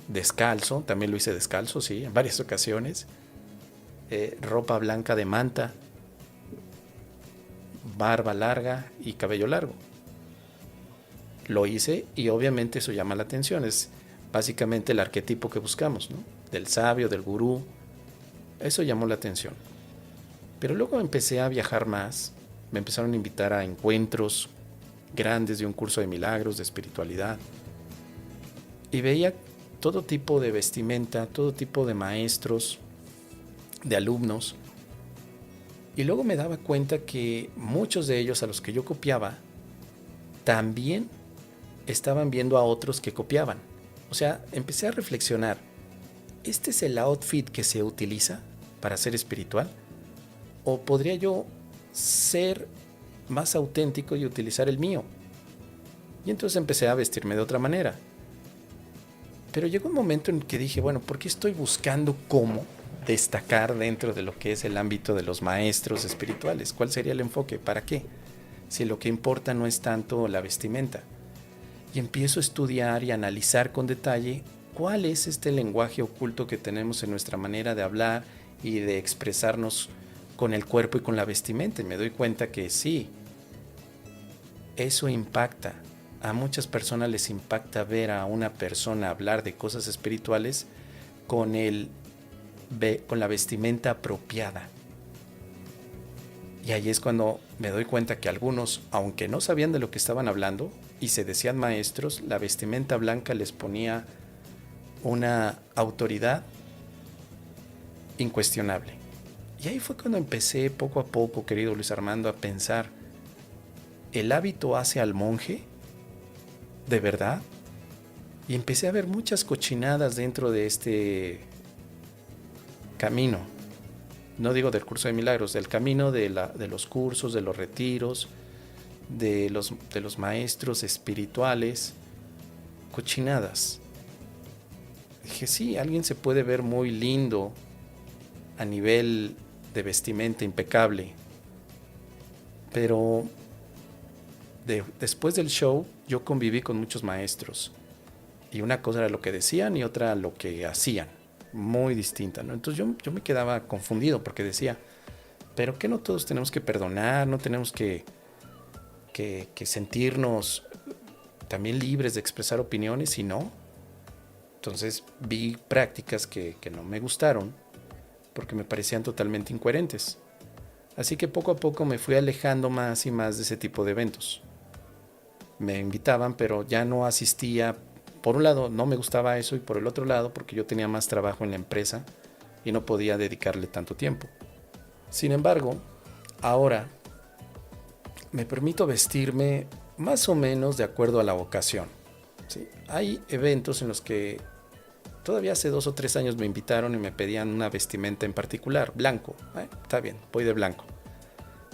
descalzo, también lo hice descalzo, sí, en varias ocasiones, ropa blanca de manta, barba larga y cabello largo. Lo hice y obviamente eso llama la atención, es básicamente el arquetipo que buscamos, ¿no? Del sabio, del gurú, eso llamó la atención. Pero luego empecé a viajar más, me empezaron a invitar a encuentros grandes de un curso de milagros, de espiritualidad, y veía todo tipo de vestimenta, todo tipo de maestros, de alumnos, y luego me daba cuenta que muchos de ellos a los que yo copiaba también estaban viendo a otros que copiaban. O sea, empecé a reflexionar, ¿este es el outfit que se utiliza para ser espiritual? ¿O podría yo ser más auténtico y utilizar el mío? Y entonces empecé a vestirme de otra manera. Pero llegó un momento en que dije, bueno, ¿por qué estoy buscando cómo destacar dentro de lo que es el ámbito de los maestros espirituales? ¿Cuál sería el enfoque? ¿Para qué? si lo que importa no es tanto la vestimenta. Y empiezo a estudiar y analizar con detalle cuál es este lenguaje oculto que tenemos en nuestra manera de hablar y de expresarnos con el cuerpo y con la vestimenta. Y me doy cuenta que sí, eso impacta. A muchas personas les impacta ver a una persona hablar de cosas espirituales con la vestimenta apropiada. Y ahí es cuando me doy cuenta que algunos, aunque no sabían de lo que estaban hablando y se decían maestros, la vestimenta blanca les ponía una autoridad incuestionable. Y ahí fue cuando empecé poco a poco, querido Luis Armando, a pensar, ¿el hábito hace al monje? ¿De verdad? Y empecé a ver muchas cochinadas dentro de este camino. No digo del curso de milagros, del camino de los cursos, de los retiros, de los maestros espirituales, cochinadas. Dije, sí, alguien se puede ver muy lindo a nivel de vestimenta impecable, pero después del show yo conviví con muchos maestros y una cosa era lo que decían y otra lo que hacían, muy distinta, ¿no? Entonces yo me quedaba confundido porque decía, pero ¿qué no todos tenemos que perdonar? ¿No tenemos que sentirnos también libres de expresar opiniones? Y no. Entonces vi prácticas que no me gustaron porque me parecían totalmente incoherentes. Así que poco a poco me fui alejando más y más de ese tipo de eventos. Me invitaban, pero ya no asistía. Por un lado no me gustaba eso y por el otro lado porque yo tenía más trabajo en la empresa y no podía dedicarle tanto tiempo. Sin embargo, ahora me permito vestirme más o menos de acuerdo a la ocasión. ¿Sí? Hay eventos en los que todavía hace 2 o 3 años me invitaron y me pedían una vestimenta en particular, blanco. Está bien, voy de blanco.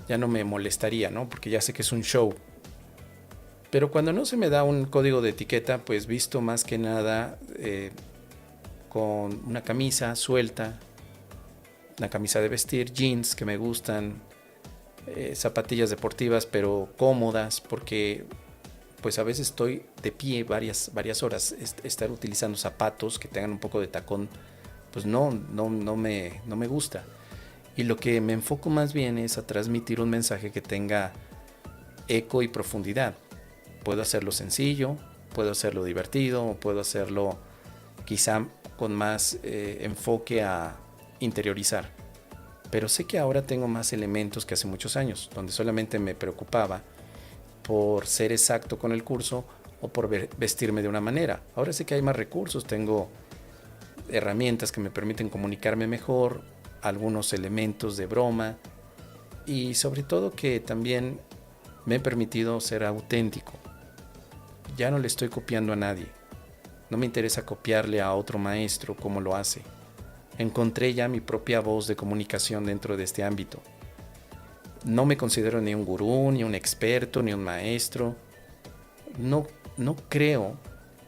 Ya no me molestaría, ¿no? Porque ya sé que es un show. Pero cuando no se me da un código de etiqueta, pues visto más que nada con una camisa suelta, una camisa de vestir, jeans que me gustan, zapatillas deportivas pero cómodas, porque pues a veces estoy de pie varias horas. Estar utilizando zapatos que tengan un poco de tacón, pues no me gusta. Y lo que me enfoco más bien es a transmitir un mensaje que tenga eco y profundidad. Puedo hacerlo sencillo, puedo hacerlo divertido, puedo hacerlo quizá con más enfoque a interiorizar. Pero sé que ahora tengo más elementos que hace muchos años, donde solamente me preocupaba por ser exacto con el curso o por vestirme de una manera. Ahora sé que hay más recursos, tengo herramientas que me permiten comunicarme mejor, algunos elementos de broma y sobre todo que también me he permitido ser auténtico. Ya no le estoy copiando a nadie. No me interesa copiarle a otro maestro como lo hace. Encontré ya mi propia voz de comunicación dentro de este ámbito. No me considero ni un gurú, ni un experto, ni un maestro. No creo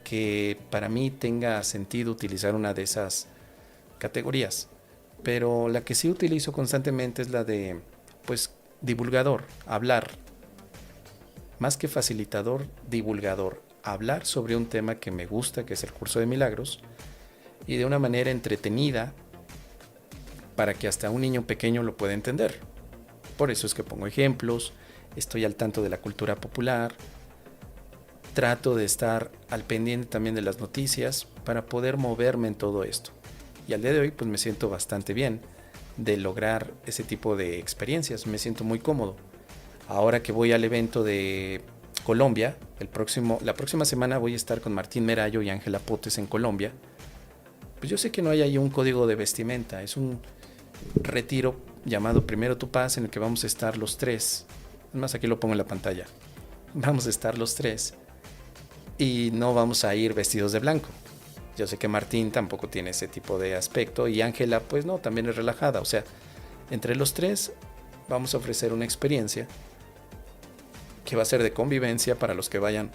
que para mí tenga sentido utilizar una de esas categorías. Pero la que sí utilizo constantemente es la de, pues, divulgador, hablar. Más que facilitador, divulgador. Hablar sobre un tema que me gusta, que es el curso de milagros, y de una manera entretenida para que hasta un niño pequeño lo pueda entender. Por eso es que pongo ejemplos, estoy al tanto de la cultura popular, trato de estar al pendiente también de las noticias para poder moverme en todo esto. Y al día de hoy pues me siento bastante bien de lograr ese tipo de experiencias, me siento muy cómodo. Ahora que voy al evento de Colombia, la próxima semana voy a estar con Martín Merayo y Ángela Potes en Colombia. Pues yo sé que no hay ahí un código de vestimenta, es un retiro llamado Primero Tu Paz en el que vamos a estar los tres. Además aquí lo pongo en la pantalla. Vamos a estar los tres y no vamos a ir vestidos de blanco. Yo sé que Martín tampoco tiene ese tipo de aspecto y Ángela pues no, también es relajada. O sea, entre los tres vamos a ofrecer una experiencia que va a ser de convivencia para los que vayan,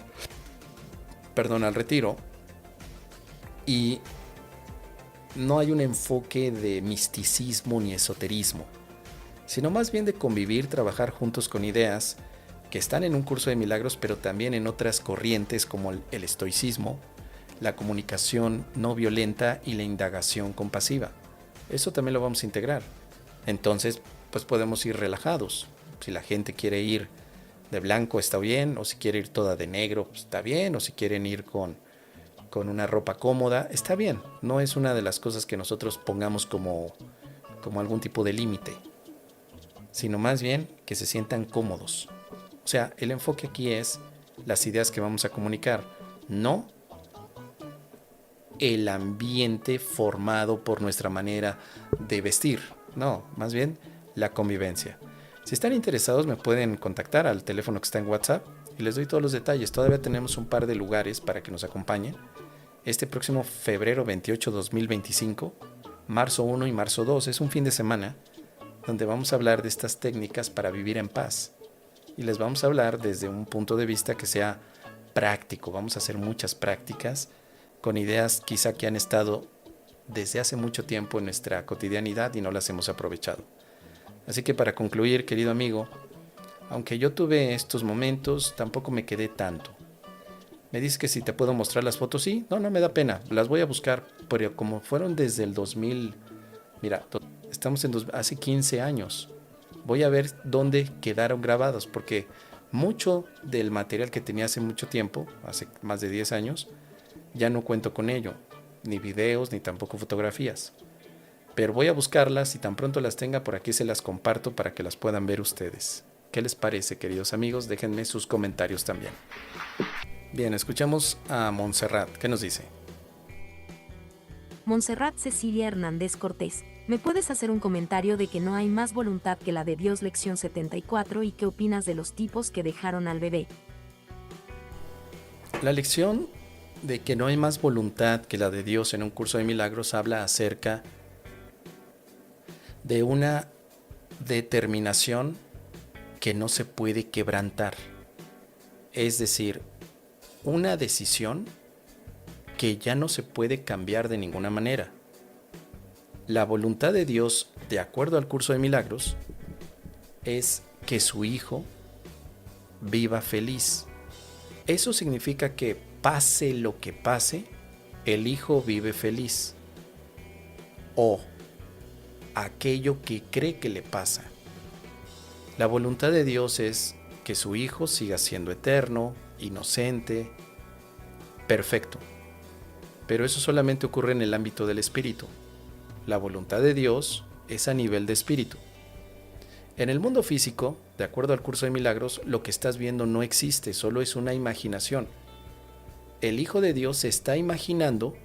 al retiro. Y no hay un enfoque de misticismo ni esoterismo, sino más bien de convivir, trabajar juntos con ideas que están en un curso de milagros, pero también en otras corrientes como el estoicismo, la comunicación no violenta y la indagación compasiva. Eso también lo vamos a integrar. Entonces, pues podemos ir relajados. Si la gente quiere ir de blanco, está bien, o si quiere ir toda de negro, pues está bien, o si quieren ir con una ropa cómoda, está bien. No es una de las cosas que nosotros pongamos como algún tipo de límite, sino más bien que se sientan cómodos. O sea, el enfoque aquí es las ideas que vamos a comunicar, no el ambiente formado por nuestra manera de vestir, no, más bien la convivencia. Si están interesados me pueden contactar al teléfono que está en WhatsApp y les doy todos los detalles. Todavía tenemos un par de lugares para que nos acompañen. Este próximo febrero 28 2025, marzo 1 y marzo 2, es un fin de semana donde vamos a hablar de estas técnicas para vivir en paz. Y les vamos a hablar desde un punto de vista que sea práctico. Vamos a hacer muchas prácticas con ideas quizá que han estado desde hace mucho tiempo en nuestra cotidianidad y no las hemos aprovechado. Así que para concluir, querido amigo, aunque yo tuve estos momentos, tampoco me quedé tanto. Me dices que si te puedo mostrar las fotos, sí, no me da pena, las voy a buscar, pero como fueron desde el 2000, mira, estamos en hace 15 años, voy a ver dónde quedaron grabados, porque mucho del material que tenía hace mucho tiempo, hace más de 10 años, ya no cuento con ello, ni videos, ni tampoco fotografías. Pero voy a buscarlas y tan pronto las tenga por aquí se las comparto para que las puedan ver ustedes. ¿Qué les parece, queridos amigos? Déjenme sus comentarios también. Bien, escuchamos a Montserrat. ¿Qué nos dice? Montserrat Cecilia Hernández Cortés. ¿Me puedes hacer un comentario de que no hay más voluntad que la de Dios, lección 74, y qué opinas de los tipos que dejaron al bebé? La lección de que no hay más voluntad que la de Dios en un curso de milagros habla acerca de una determinación que no se puede quebrantar. Es decir, una decisión que ya no se puede cambiar de ninguna manera. La voluntad de Dios, de acuerdo al curso de milagros, es que su hijo viva feliz. Eso significa que pase lo que pase, el hijo vive feliz. O aquello que cree que le pasa. La voluntad de Dios es que su hijo siga siendo eterno, inocente, perfecto. Pero eso solamente ocurre en el ámbito del espíritu. La voluntad de Dios es a nivel de espíritu. En el mundo físico, de acuerdo al curso de milagros, lo que estás viendo no existe, solo es una imaginación. El Hijo de Dios se está imaginando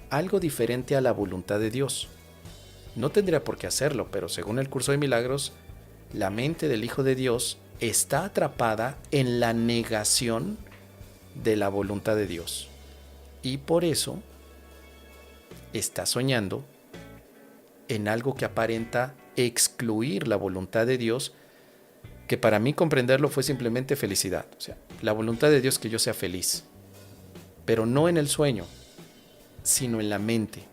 algo diferente a la voluntad de Dios. No tendría por qué hacerlo, pero según el curso de milagros, la mente del Hijo de Dios está atrapada en la negación de la voluntad de Dios. Y por eso está soñando en algo que aparenta excluir la voluntad de Dios, que para mí comprenderlo fue simplemente felicidad. O sea, la voluntad de Dios es que yo sea feliz, pero no en el sueño, sino en la mente.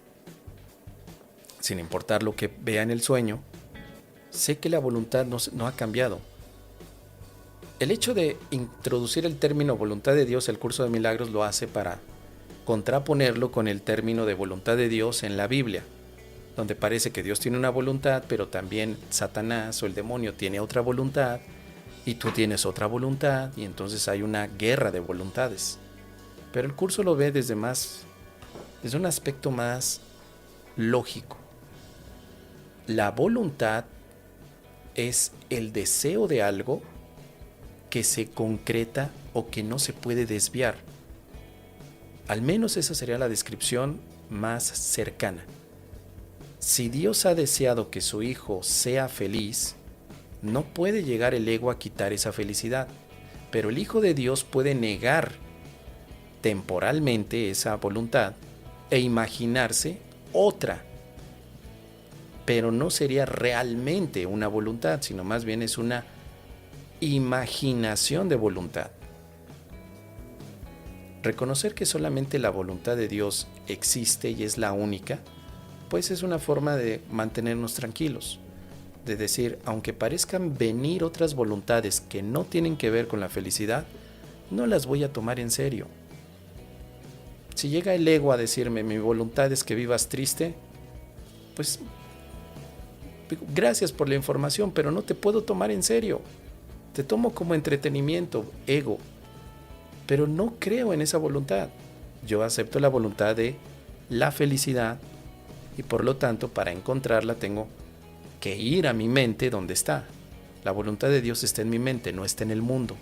Sin importar lo que vea en el sueño, sé que la voluntad no ha cambiado. El hecho de introducir el término voluntad de Dios, el curso de milagros lo hace para contraponerlo con el término de voluntad de Dios en la Biblia, donde parece que Dios tiene una voluntad, pero también Satanás o el demonio tiene otra voluntad, y tú tienes otra voluntad, y entonces hay una guerra de voluntades. Pero el curso lo ve desde un aspecto más lógico. La voluntad es el deseo de algo que se concreta o que no se puede desviar. Al menos esa sería la descripción más cercana. Si Dios ha deseado que su hijo sea feliz, no puede llegar el ego a quitar esa felicidad, pero el Hijo de Dios puede negar temporalmente esa voluntad e imaginarse otra. Pero no sería realmente una voluntad, sino más bien es una imaginación de voluntad. Reconocer que solamente la voluntad de Dios existe y es la única, pues es una forma de mantenernos tranquilos. de decir, aunque parezcan venir otras voluntades que no tienen que ver con la felicidad, no las voy a tomar en serio. Si llega el ego a decirme, mi voluntad es que vivas triste, pues gracias por la información, pero no te puedo tomar en serio. Te tomo como entretenimiento, ego, pero no creo en esa voluntad. Yo acepto la voluntad de la felicidad y por lo tanto para encontrarla tengo que ir a mi mente donde está. La voluntad de Dios está en mi mente, no está en el mundo.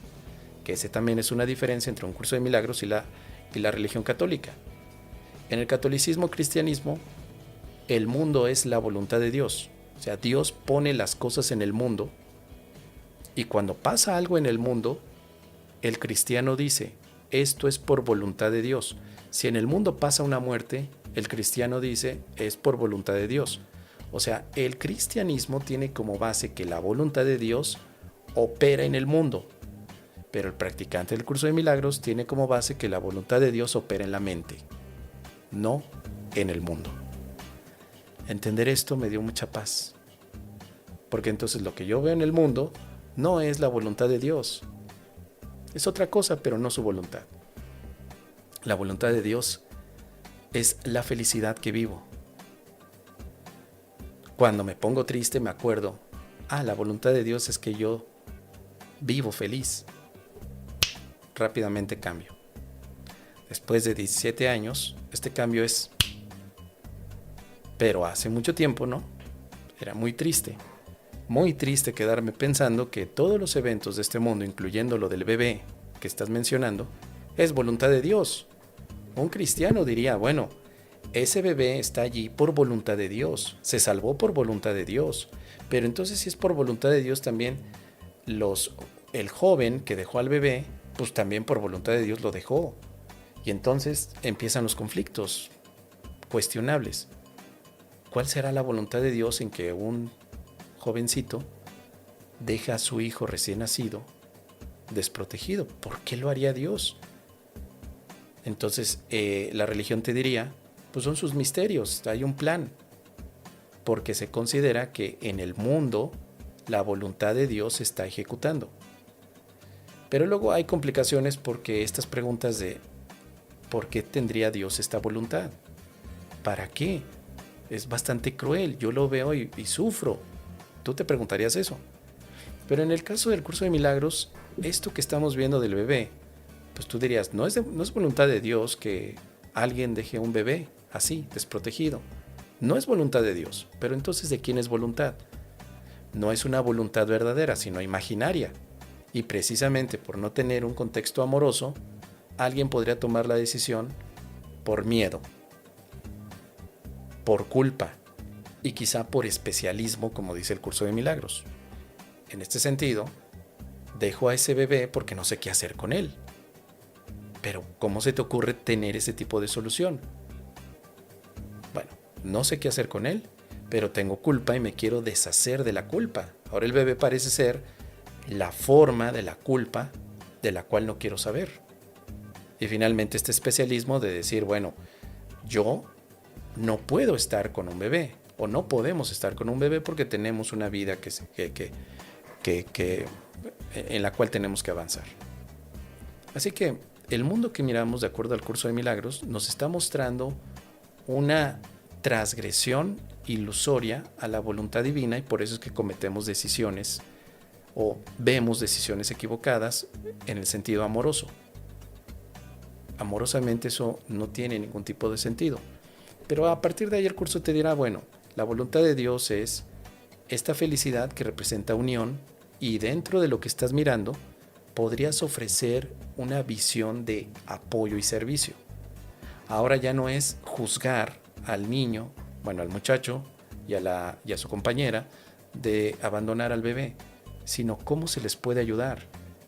Que ese también es una diferencia entre un curso de milagros y la religión católica. En el catolicismo, cristianismo, el mundo es la voluntad de Dios. O sea, Dios pone las cosas en el mundo y cuando pasa algo en el mundo, el cristiano dice, esto es por voluntad de Dios. Si en el mundo pasa una muerte, el cristiano dice, es por voluntad de Dios. O sea, el cristianismo tiene como base que la voluntad de Dios opera en el mundo. Pero el practicante del curso de milagros tiene como base que la voluntad de Dios opera en la mente, no en el mundo. Entender esto me dio mucha paz. Porque entonces lo que yo veo en el mundo no es la voluntad de Dios. Es otra cosa, pero no su voluntad. La voluntad de Dios es la felicidad que vivo. Cuando me pongo triste me acuerdo, la voluntad de Dios es que yo vivo feliz. Rápidamente cambio. Después de 17 años, este cambio es... Pero hace mucho tiempo, ¿no? Era muy triste quedarme pensando que todos los eventos de este mundo, incluyendo lo del bebé que estás mencionando, es voluntad de Dios. Un cristiano diría, bueno, ese bebé está allí por voluntad de Dios, se salvó por voluntad de Dios, pero entonces si es por voluntad de Dios también el joven que dejó al bebé, pues también por voluntad de Dios lo dejó. Y entonces empiezan los conflictos cuestionables. ¿Cuál será la voluntad de Dios en que un jovencito deja a su hijo recién nacido desprotegido? ¿Por qué lo haría Dios? Entonces la religión te diría, pues son sus misterios, hay un plan, porque se considera que en el mundo la voluntad de Dios se está ejecutando. Pero luego hay complicaciones porque estas preguntas de ¿por qué tendría Dios esta voluntad? ¿Para qué? Es bastante cruel, yo lo veo y sufro. Tú te preguntarías eso. Pero en el caso del curso de milagros, esto que estamos viendo del bebé, pues tú dirías, no es voluntad de Dios que alguien deje un bebé así, desprotegido. No es voluntad de Dios, pero entonces ¿de quién es voluntad? No es una voluntad verdadera, sino imaginaria. Y precisamente por no tener un contexto amoroso, alguien podría tomar la decisión por miedo, por culpa y quizá por especialismo, como dice el curso de milagros. En este sentido, dejo a ese bebé porque no sé qué hacer con él. Pero ¿cómo se te ocurre tener ese tipo de solución? Bueno, no sé qué hacer con él, pero tengo culpa y me quiero deshacer de la culpa. Ahora el bebé parece ser la forma de la culpa de la cual no quiero saber. Y finalmente este especialismo de decir, bueno, yo no puedo estar con un bebé o no podemos estar con un bebé porque tenemos una vida en la cual tenemos que avanzar. Así que el mundo que miramos de acuerdo al curso de milagros nos está mostrando una transgresión ilusoria a la voluntad divina y por eso es que cometemos decisiones o vemos decisiones equivocadas en el sentido amoroso. Amorosamente eso no tiene ningún tipo de sentido. Pero a partir de ahí el curso te dirá, bueno, la voluntad de Dios es esta felicidad que representa unión y dentro de lo que estás mirando podrías ofrecer una visión de apoyo y servicio. Ahora ya no es juzgar al niño, bueno, al muchacho y a su compañera de abandonar al bebé, sino cómo se les puede ayudar,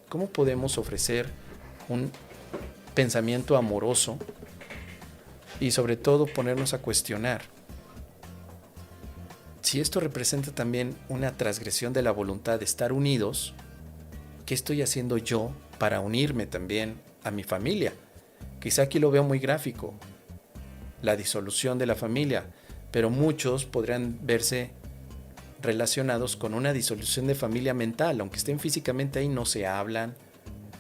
cómo podemos ofrecer un pensamiento amoroso y sobre todo ponernos a cuestionar si esto representa también una transgresión de la voluntad de estar unidos. ¿Qué estoy haciendo yo para unirme también a mi familia? Quizá aquí lo veo muy gráfico, la disolución de la familia, pero muchos podrían verse relacionados con una disolución de familia mental. Aunque estén físicamente ahí, no se hablan,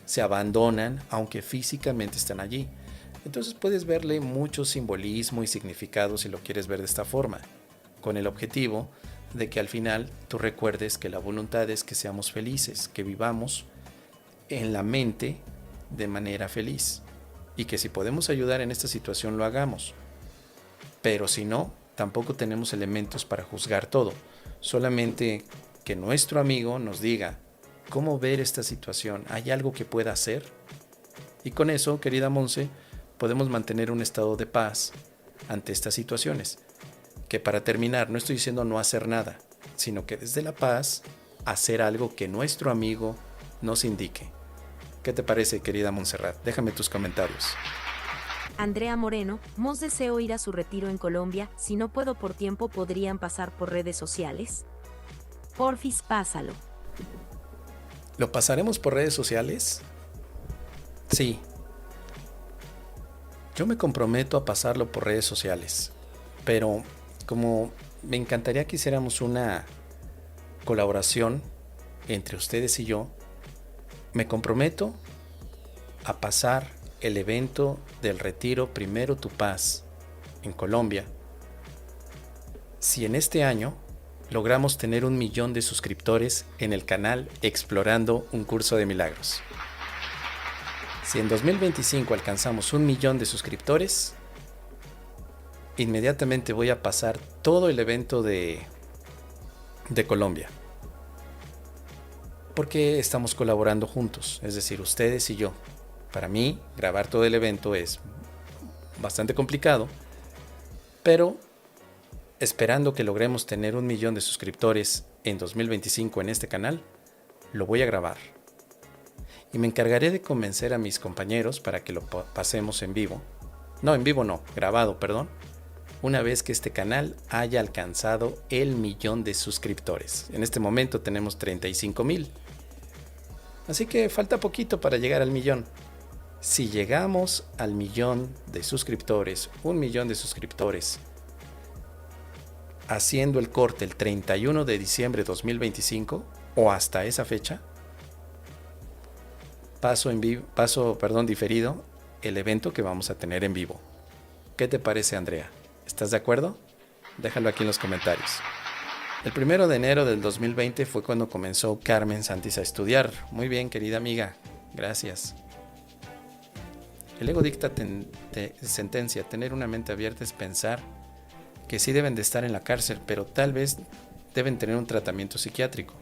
se abandonan, aunque físicamente están allí. Entonces puedes verle mucho simbolismo y significado si lo quieres ver de esta forma, con el objetivo de que al final tú recuerdes que la voluntad es que seamos felices, que vivamos en la mente de manera feliz, y que si podemos ayudar en esta situación lo hagamos. Pero si no, tampoco tenemos elementos para juzgar todo, solamente que nuestro amigo nos diga cómo ver esta situación, ¿hay algo que pueda hacer? Y con eso, querida Monse, podemos mantener un estado de paz ante estas situaciones. Que para terminar, no estoy diciendo no hacer nada, sino que desde la paz, hacer algo que nuestro amigo nos indique. ¿Qué te parece, querida Montserrat? Déjame tus comentarios. Andrea Moreno, Mos deseo ir a su retiro en Colombia, si no puedo por tiempo podrían pasar por redes sociales. Porfis, pásalo. ¿Lo pasaremos por redes sociales? Sí. Yo me comprometo a pasarlo por redes sociales, pero como me encantaría que hiciéramos una colaboración entre ustedes y yo, me comprometo a pasar el evento del retiro Primero Tu Paz en Colombia. Si en este año logramos tener 1 millón de suscriptores en el canal Explorando un Curso de Milagros. Si en 2025 alcanzamos 1 millón de suscriptores, inmediatamente voy a pasar todo el evento de Colombia. Porque estamos colaborando juntos, es decir, ustedes y yo. Para mí, grabar todo el evento es bastante complicado, pero esperando que logremos tener 1 millón de suscriptores en 2025 en este canal, lo voy a grabar. Y me encargaré de convencer a mis compañeros para que lo pasemos en vivo. No, en vivo no, grabado, perdón. Una vez que este canal haya alcanzado el 1 millón de suscriptores. En este momento tenemos 35,000. Así que falta poquito para llegar al 1 millón. Si llegamos al 1 millón de suscriptores, 1 millón de suscriptores, haciendo el corte el 31 de diciembre de 2025 o hasta esa fecha, paso diferido el evento que vamos a tener en vivo. ¿Qué te parece, Andrea? ¿Estás de acuerdo? Déjalo aquí en los comentarios. El 1 de enero del 2020 fue cuando comenzó Carmen Santis a estudiar. Muy bien, querida amiga. Gracias. El ego dicta sentencia. Tener una mente abierta es pensar que sí deben de estar en la cárcel, pero tal vez deben tener un tratamiento psiquiátrico.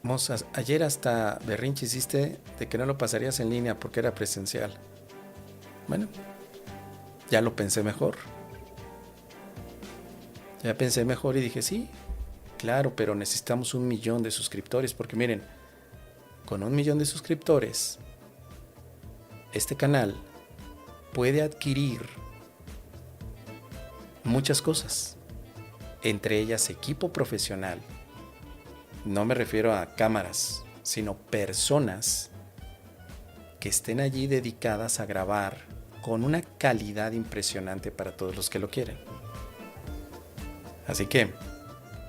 Mozas, ayer hasta berrinche hiciste de que no lo pasarías en línea porque era presencial. Bueno, ya lo pensé mejor. Ya pensé mejor y dije, sí, claro, pero necesitamos 1 millón de suscriptores, porque miren, con 1 millón de suscriptores, este canal puede adquirir muchas cosas, entre ellas equipo profesional. No me refiero a cámaras, sino personas que estén allí dedicadas a grabar con una calidad impresionante para todos los que lo quieren. Así que,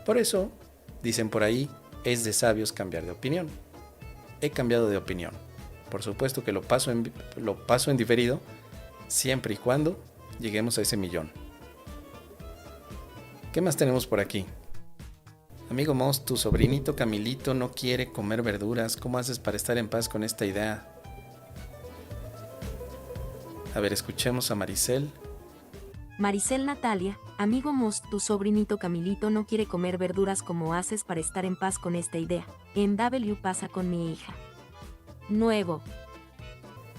por eso, dicen por ahí, es de sabios cambiar de opinión. He cambiado de opinión. Por supuesto que lo paso en diferido, siempre y cuando lleguemos a ese 1 millón. ¿Qué más tenemos por aquí? Amigo Moss, tu sobrinito Camilito no quiere comer verduras. ¿Cómo haces para estar en paz con esta idea? A ver, escuchemos a Maricel. Maricel Natalia, amigo Moss, tu sobrinito Camilito no quiere comer verduras. ¿Cómo haces para estar en paz con esta idea? En W pasa con mi hija. Nuevo.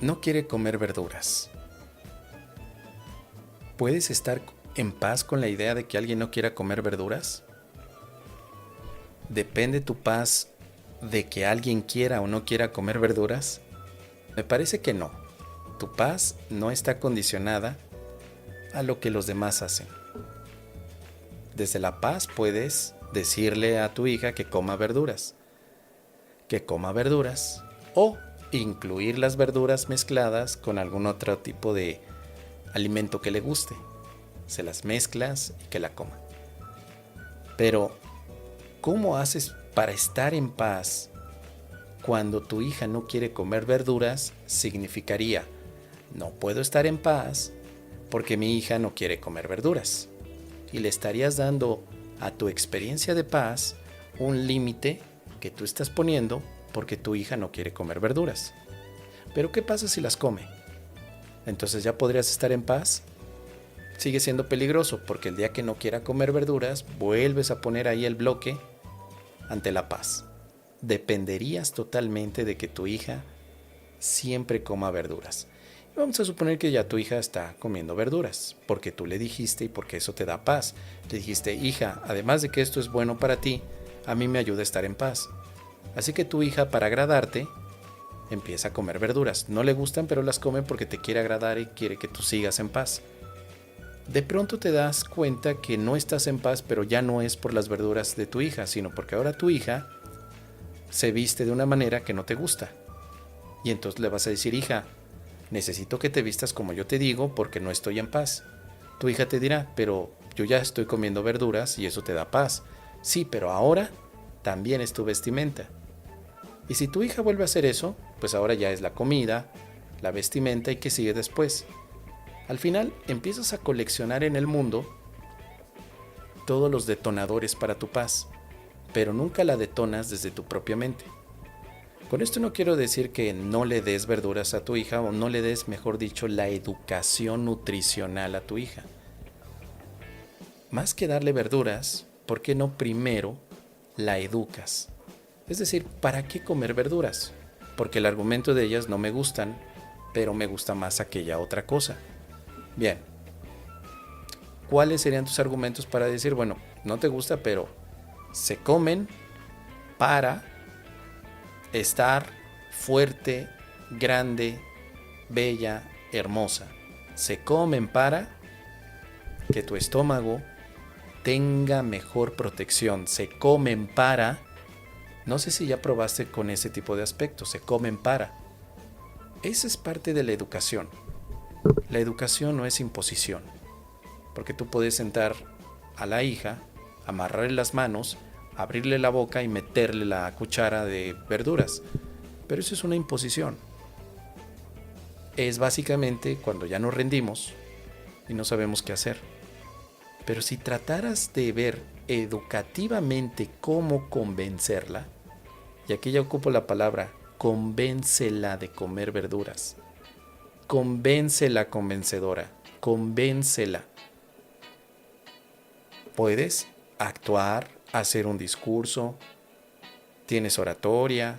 No quiere comer verduras. ¿Puedes estar en paz con la idea de que alguien no quiera comer verduras? ¿Depende tu paz de que alguien quiera o no quiera comer verduras? Me parece que no. Tu paz no está condicionada a lo que los demás hacen. Desde la paz puedes decirle a tu hija que coma verduras. Que coma verduras o incluir las verduras mezcladas con algún otro tipo de alimento que le guste. Se las mezclas y que la coma. Pero ¿cómo haces para estar en paz cuando tu hija no quiere comer verduras? Significaría, no puedo estar en paz porque mi hija no quiere comer verduras. Y le estarías dando a tu experiencia de paz un límite que tú estás poniendo porque tu hija no quiere comer verduras. Pero ¿qué pasa si las come? Entonces ya podrías estar en paz. Sigue siendo peligroso porque el día que no quiera comer verduras, vuelves a poner ahí el bloque ante la paz. Dependerías totalmente de que tu hija siempre coma verduras. Y vamos a suponer que ya tu hija está comiendo verduras, porque tú le dijiste y porque eso te da paz. Le dijiste, hija, además de que esto es bueno para ti, a mí me ayuda a estar en paz. Así que tu hija, para agradarte, empieza a comer verduras. No le gustan, pero las come porque te quiere agradar y quiere que tú sigas en paz. De pronto te das cuenta que no estás en paz, pero ya no es por las verduras de tu hija, sino porque ahora tu hija se viste de una manera que no te gusta. Y entonces le vas a decir, hija, necesito que te vistas como yo te digo porque no estoy en paz. Tu hija te dirá, pero yo ya estoy comiendo verduras y eso te da paz. Sí, pero ahora también es tu vestimenta. Y si tu hija vuelve a hacer eso, pues ahora ya es la comida, la vestimenta y qué sigue después. Al final empiezas a coleccionar en el mundo todos los detonadores para tu paz, pero nunca la detonas desde tu propia mente. Con esto no quiero decir que no le des verduras a tu hija o no le des, mejor dicho, la educación nutricional a tu hija. Más que darle verduras, ¿por qué no primero la educas? Es decir, ¿para qué comer verduras? Porque el argumento de ellas no me gustan, pero me gusta más aquella otra cosa. Bien, ¿cuáles serían tus argumentos para decir, bueno, no te gusta, pero se comen para estar fuerte, grande, bella, hermosa? Se comen para que tu estómago tenga mejor protección. Se comen para... No sé si ya probaste con ese tipo de aspectos. Se comen para... Esa es parte de la educación. La educación no es imposición. Porque tú puedes sentar a la hija, amarrarle las manos, abrirle la boca y meterle la cuchara de verduras. Pero eso es una imposición. Es básicamente cuando ya nos rendimos y no sabemos qué hacer. Pero si trataras de ver educativamente cómo convencerla, y aquí ya ocupo la palabra, convéncela de comer verduras. Convéncela, convencedora, convéncela. Puedes actuar, hacer un discurso, tienes oratoria,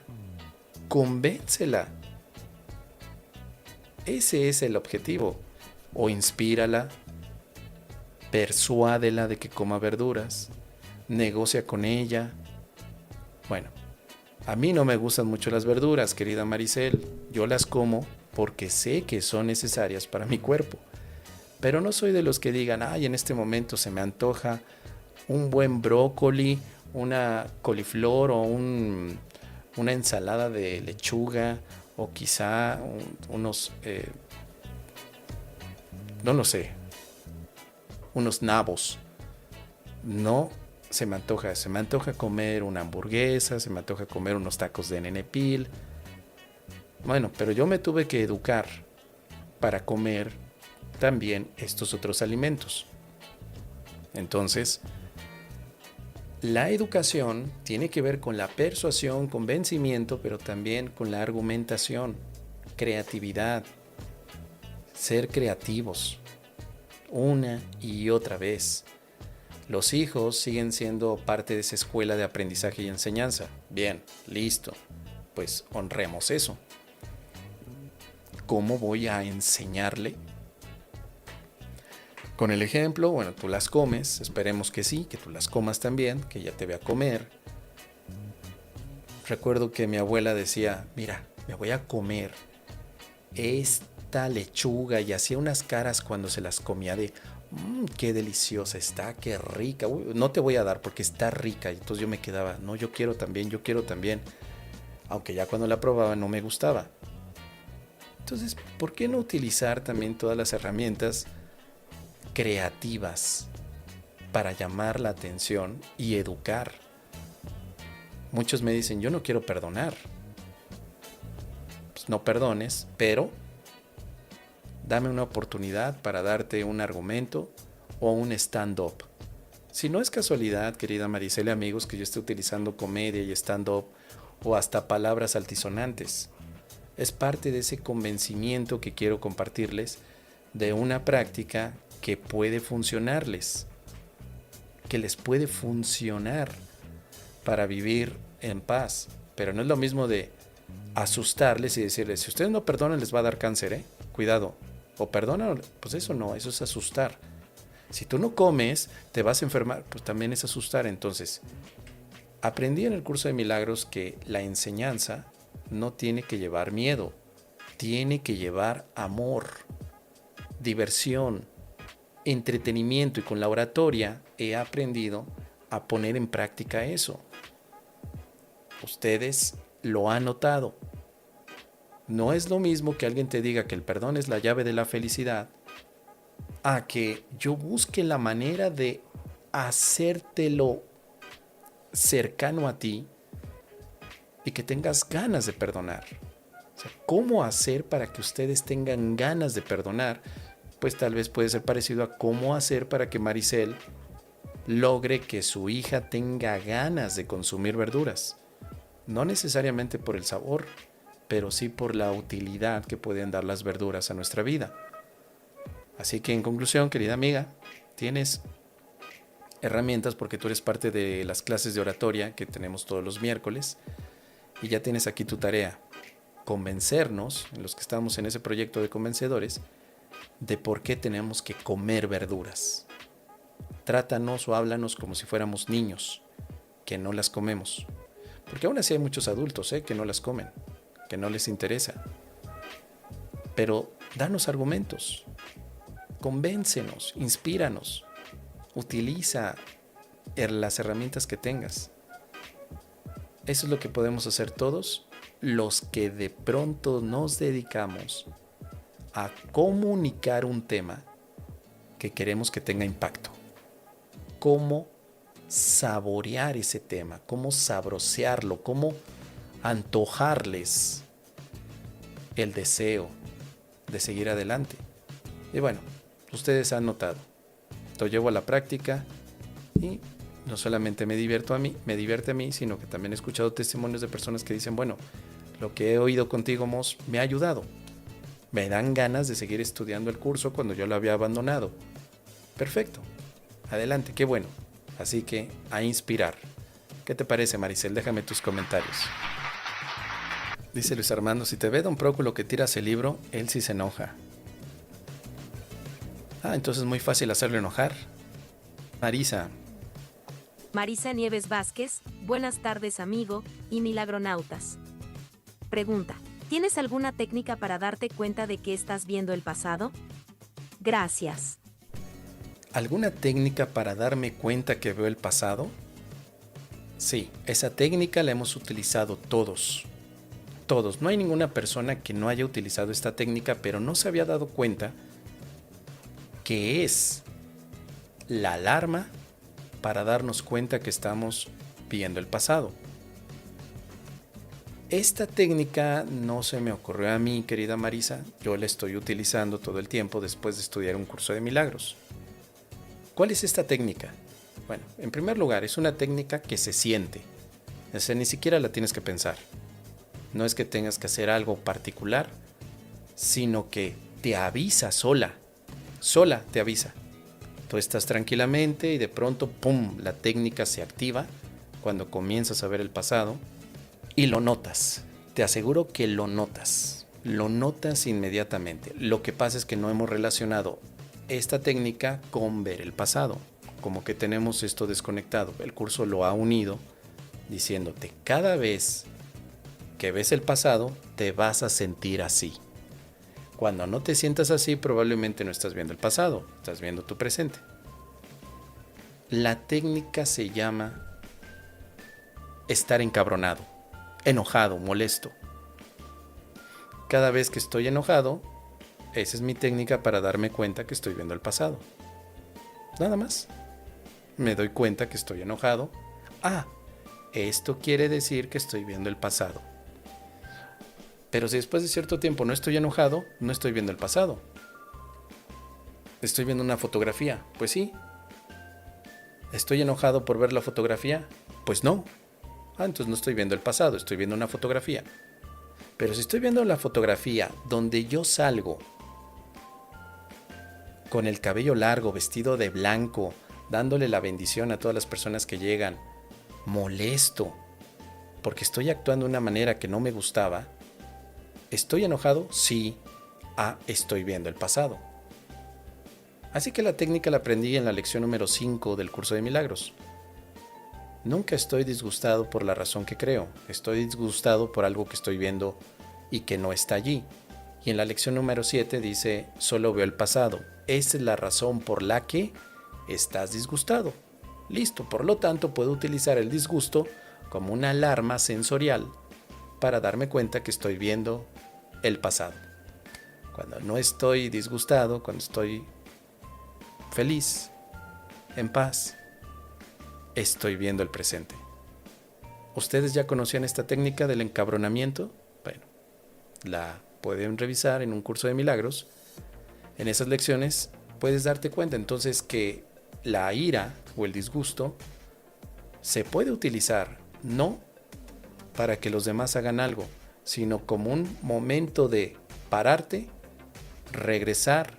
convéncela. Ese es el objetivo. O inspírala, persuádela de que coma verduras, negocia con ella. Bueno, a mí no me gustan mucho las verduras, querida Maricel. Yo las como porque sé que son necesarias para mi cuerpo. Pero no soy de los que digan, ay, en este momento se me antoja un buen brócoli, una coliflor o una ensalada de lechuga o quizá unos, no lo sé, unos nabos. No se me antoja comer una hamburguesa, se me antoja comer unos tacos de nenepil. Bueno, pero yo me tuve que educar para comer también estos otros alimentos. Entonces, la educación tiene que ver con la persuasión, convencimiento, pero también con la argumentación, creatividad, ser creativos, una y otra vez. Los hijos siguen siendo parte de esa escuela de aprendizaje y enseñanza. Bien, listo, pues honremos eso. ¿Cómo voy a enseñarle? Con el ejemplo, bueno, tú las comes, esperemos que sí, que tú las comas también, que ella te vea comer. Recuerdo que mi abuela decía, mira, me voy a comer esta lechuga, y hacía unas caras cuando se las comía de, qué deliciosa está, qué rica. Uy, no te voy a dar porque está rica. Y entonces yo me quedaba, no, yo quiero también. Aunque ya cuando la probaba no me gustaba. Entonces, ¿por qué no utilizar también todas las herramientas creativas para llamar la atención y educar? Muchos me dicen, yo no quiero perdonar. Pues no perdones, pero dame una oportunidad para darte un argumento o un stand-up. Si no es casualidad, querida Maricela, amigos, que yo esté utilizando comedia y stand-up o hasta palabras altisonantes. Es parte de ese convencimiento que quiero compartirles de una práctica que puede funcionarles, que les puede funcionar para vivir en paz. Pero no es lo mismo de asustarles y decirles, si ustedes no perdonan les va a dar cáncer, cuidado. O perdonan, pues eso no, eso es asustar. Si tú no comes, te vas a enfermar, pues también es asustar. Entonces, aprendí en el curso de milagros que la enseñanza no tiene que llevar miedo, tiene que llevar amor, diversión, entretenimiento, y con la oratoria he aprendido a poner en práctica eso. Ustedes lo han notado. No es lo mismo que alguien te diga que el perdón es la llave de la felicidad a que yo busque la manera de hacértelo cercano a ti y que tengas ganas de perdonar. O sea, ¿cómo hacer para que ustedes tengan ganas de perdonar? Pues tal vez puede ser parecido a cómo hacer para que Maricel logre que su hija tenga ganas de consumir verduras. No necesariamente por el sabor, pero sí por la utilidad que pueden dar las verduras a nuestra vida. Así que en conclusión, querida amiga, tienes herramientas porque tú eres parte de las clases de oratoria que tenemos todos los miércoles y ya tienes aquí tu tarea, convencernos, en los que estamos en ese proyecto de convencedores, de por qué tenemos que comer verduras. Trátanos o háblanos como si fuéramos niños, que no las comemos. Porque aún así hay muchos adultos que no las comen, que no les interesa. Pero danos argumentos, convéncenos, inspíranos, utiliza las herramientas que tengas. Eso es lo que podemos hacer todos los que de pronto nos dedicamos a comunicar un tema que queremos que tenga impacto. Cómo saborear ese tema, cómo sabrosearlo, cómo antojarles el deseo de seguir adelante. Y bueno, ustedes han notado, lo llevo a la práctica y no solamente me divierte a mí, sino que también he escuchado testimonios de personas que dicen, bueno, lo que he oído contigo, Mos, me ha ayudado. Me dan ganas de seguir estudiando el curso cuando yo lo había abandonado. Perfecto. Adelante, qué bueno. Así que a inspirar. ¿Qué te parece, Maricel? Déjame tus comentarios. Dice Luis Armando, si te ve Don Próculo que tiras el libro, él sí se enoja. Entonces es muy fácil hacerlo enojar. Marisa Nieves Vázquez, buenas tardes amigo y milagronautas. Pregunta, ¿tienes alguna técnica para darte cuenta de que estás viendo el pasado? Gracias. ¿Alguna técnica para darme cuenta que veo el pasado? Sí, esa técnica la hemos utilizado todos. Todos. No hay ninguna persona que no haya utilizado esta técnica, pero no se había dado cuenta que es la alarma para darnos cuenta que estamos viendo el pasado. Esta técnica no se me ocurrió a mí, querida Marisa. Yo la estoy utilizando todo el tiempo después de estudiar un curso de milagros. ¿Cuál es esta técnica? Bueno, en primer lugar, es una técnica que se siente. O sea, ni siquiera la tienes que pensar. No es que tengas que hacer algo particular, sino que te avisa sola. Sola te avisa. Tú estás tranquilamente y de pronto, ¡pum!, la técnica se activa cuando comienzas a ver el pasado y lo notas. Te aseguro que lo notas. Lo notas inmediatamente. Lo que pasa es que no hemos relacionado esta técnica con ver el pasado. Como que tenemos esto desconectado. El curso lo ha unido diciéndote, cada vez que ves el pasado, te vas a sentir así. Cuando no te sientas así, probablemente no estás viendo el pasado, estás viendo tu presente. La técnica se llama estar encabronado, enojado, molesto. Cada vez que estoy enojado, esa es mi técnica para darme cuenta que estoy viendo el pasado. Nada más. Me doy cuenta que estoy enojado. esto quiere decir que estoy viendo el pasado. Pero si después de cierto tiempo no estoy enojado, no estoy viendo el pasado. Estoy viendo una fotografía. Pues sí. ¿Estoy enojado por ver la fotografía? Pues no. Entonces no estoy viendo el pasado, estoy viendo una fotografía. Pero si estoy viendo la fotografía donde yo salgo con el cabello largo, vestido de blanco, dándole la bendición a todas las personas que llegan, molesto, porque estoy actuando de una manera que no me gustaba, ¿estoy enojado? Sí. Estoy viendo el pasado. Así que la técnica la aprendí en la lección número 5 del curso de milagros. Nunca estoy disgustado por la razón que creo. Estoy disgustado por algo que estoy viendo y que no está allí. Y en la lección número 7 dice, solo veo el pasado. Esa es la razón por la que estás disgustado. Listo, por lo tanto puedo utilizar el disgusto como una alarma sensorial para darme cuenta que estoy viendo el pasado. Cuando no estoy disgustado, cuando estoy feliz, en paz, estoy viendo el presente. ¿Ustedes ya conocían esta técnica del encabronamiento? Bueno, la pueden revisar en un curso de milagros. En esas lecciones puedes darte cuenta entonces que la ira o el disgusto se puede utilizar no para que los demás hagan algo, sino como un momento de pararte, regresar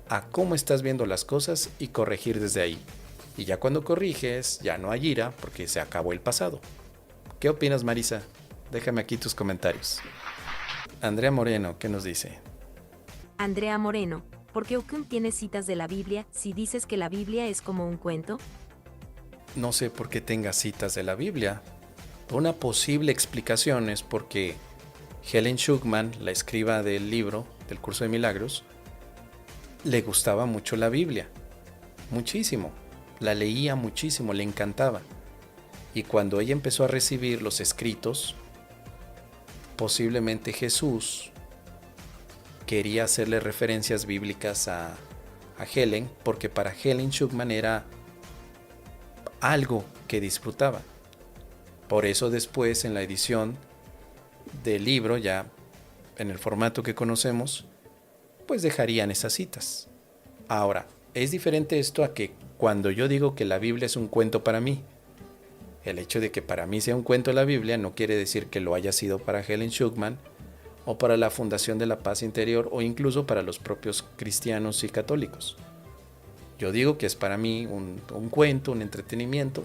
a cómo estás viendo las cosas y corregir desde ahí. Y ya cuando corriges, ya no hay ira porque se acabó el pasado. ¿Qué opinas, Marisa? Déjame aquí tus comentarios. Andrea Moreno, ¿qué nos dice? Andrea Moreno, ¿por qué Okun tiene citas de la Biblia si dices que la Biblia es como un cuento? No sé por qué tenga citas de la Biblia. Una posible explicación es porque Helen Schucman, la escriba del libro del Curso de Milagros, le gustaba mucho la Biblia. Muchísimo. La leía muchísimo, le encantaba. Y cuando ella empezó a recibir los escritos, posiblemente Jesús quería hacerle referencias bíblicas a Helen, porque para Helen Schucman era algo que disfrutaba. Por eso después en la edición del libro, ya en el formato que conocemos, pues dejarían esas citas. Ahora, es diferente esto a que cuando yo digo que la Biblia es un cuento para mí. El hecho de que para mí sea un cuento la Biblia no quiere decir que lo haya sido para Helen Schucman o para la Fundación de la Paz Interior o incluso para los propios cristianos y católicos. Yo digo que es para mí un cuento, un entretenimiento,